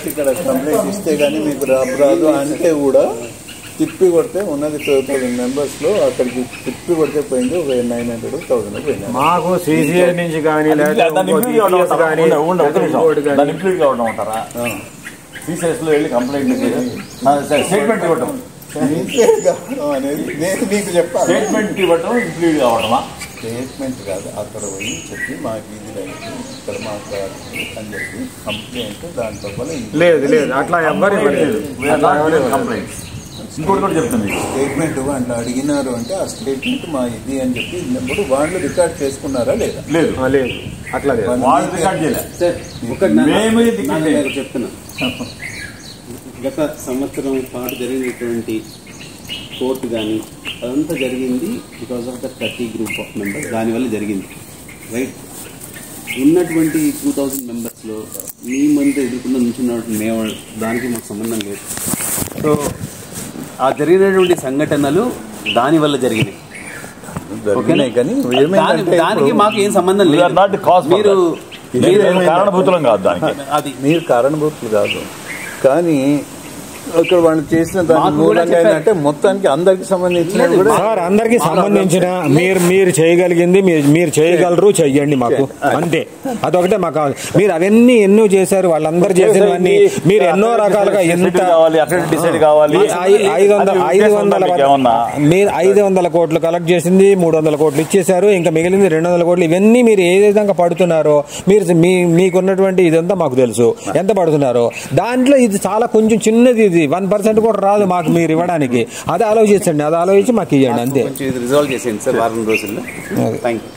ఇక్కడ కంప్లైంట్ ఇస్తే గానీ మీకు రాదు అంటే కూడా తిప్పి కొడితే ఉన్నది 12,000 members లో అక్కడికి తిప్పి కొడితే పోయింది ఒక 900,000 పోయింది మాకు సిసిఐ నుంచి కానీ ఉంటారా సిసిఎస్ లో వెళ్ళి కంప్లైంట్ స్టేట్మెంట్ ఇవ్వటం అనేది నేను మీకు చెప్పాను స్టేట్మెంట్ ఇవ్వటం ఇంప్లీట్ కావటమా స్టేట్మెంట్ కాదు అక్కడ పోయి చెప్పి మాకు ఇది రైతు ఇక్కడ మాకు అని చెప్పి కంప్లైంట్ దాంట్లో లేదు అట్లా ఎవరు కంప్లైంట్ ఇంకోటి కూడా చెప్తుంది స్టేట్మెంట్ వాళ్ళు అడిగినారు అంటే ఆ స్టేట్మెంట్ మా ఇది అని చెప్పి ఇన్నప్పుడు వాళ్ళు రికార్డ్ చేసుకున్నారా లేదా లేదు అట్లా వాళ్ళు రికార్డ్ చేయలేదు చెప్తున్నా గత సంవత్సరం పాటు జరిగినటువంటి కోర్టు కానీ అదంతా జరిగింది because of the 30 group of members దానివల్ల జరిగింది రైట్ ఉన్నటువంటి 2,000 members మీ ముందు ఎదుర్కొన్న నుంచున్నటువంటి మేము దానికి మాకు సంబంధం లేదు సో ఆ జరిగినటువంటి సంఘటనలు దానివల్ల జరిగినాయి దానికి మాకు ఏం సంబంధం లేదు మీరు కారణభూతులం కాదు దానికి అది మీరు కారణభూతులు కాదు కానీ ఇక్కడ వాళ్ళు చేసిన దాని మూలంగా ఏంటంటే మొత్తానికి అందరికి సంబంధించిన సార్ అందరికి సంబంధించిన మీరు చేయగలిగింది మీరు చేయగలరు చెయ్యండి మాకు అంతే అదొకటే మాకు కావాలి మీరు అవన్నీ ఎన్నో చేశారు వాళ్ళందరూ చేసినవన్నీ మీరు ఎన్నో రకాలుగా ఎంత 500 కోట్లు కలెక్ట్ చేసింది 300 కోట్లు ఇచ్చేశారు ఇంకా మిగిలింది 200 కోట్లు ఇవన్నీ మీరు ఏ విధంగా పడుతున్నారో మీరు మీకున్నటువంటి ఇదంతా మాకు తెలుసు ఎంత పడుతున్నారో దాంట్లో ఇది చాలా కొంచెం చిన్నది ఇది 1% కూడా రాదు మాకు మీరు ఇవ్వడానికి అది ఆలోచించండి అది ఆలోచించి మాకు ఇవ్వండి అంతే రిజాల్వ్ చేసేయండి సార్ వారం రోజుల్లో థ్యాంక్ యూ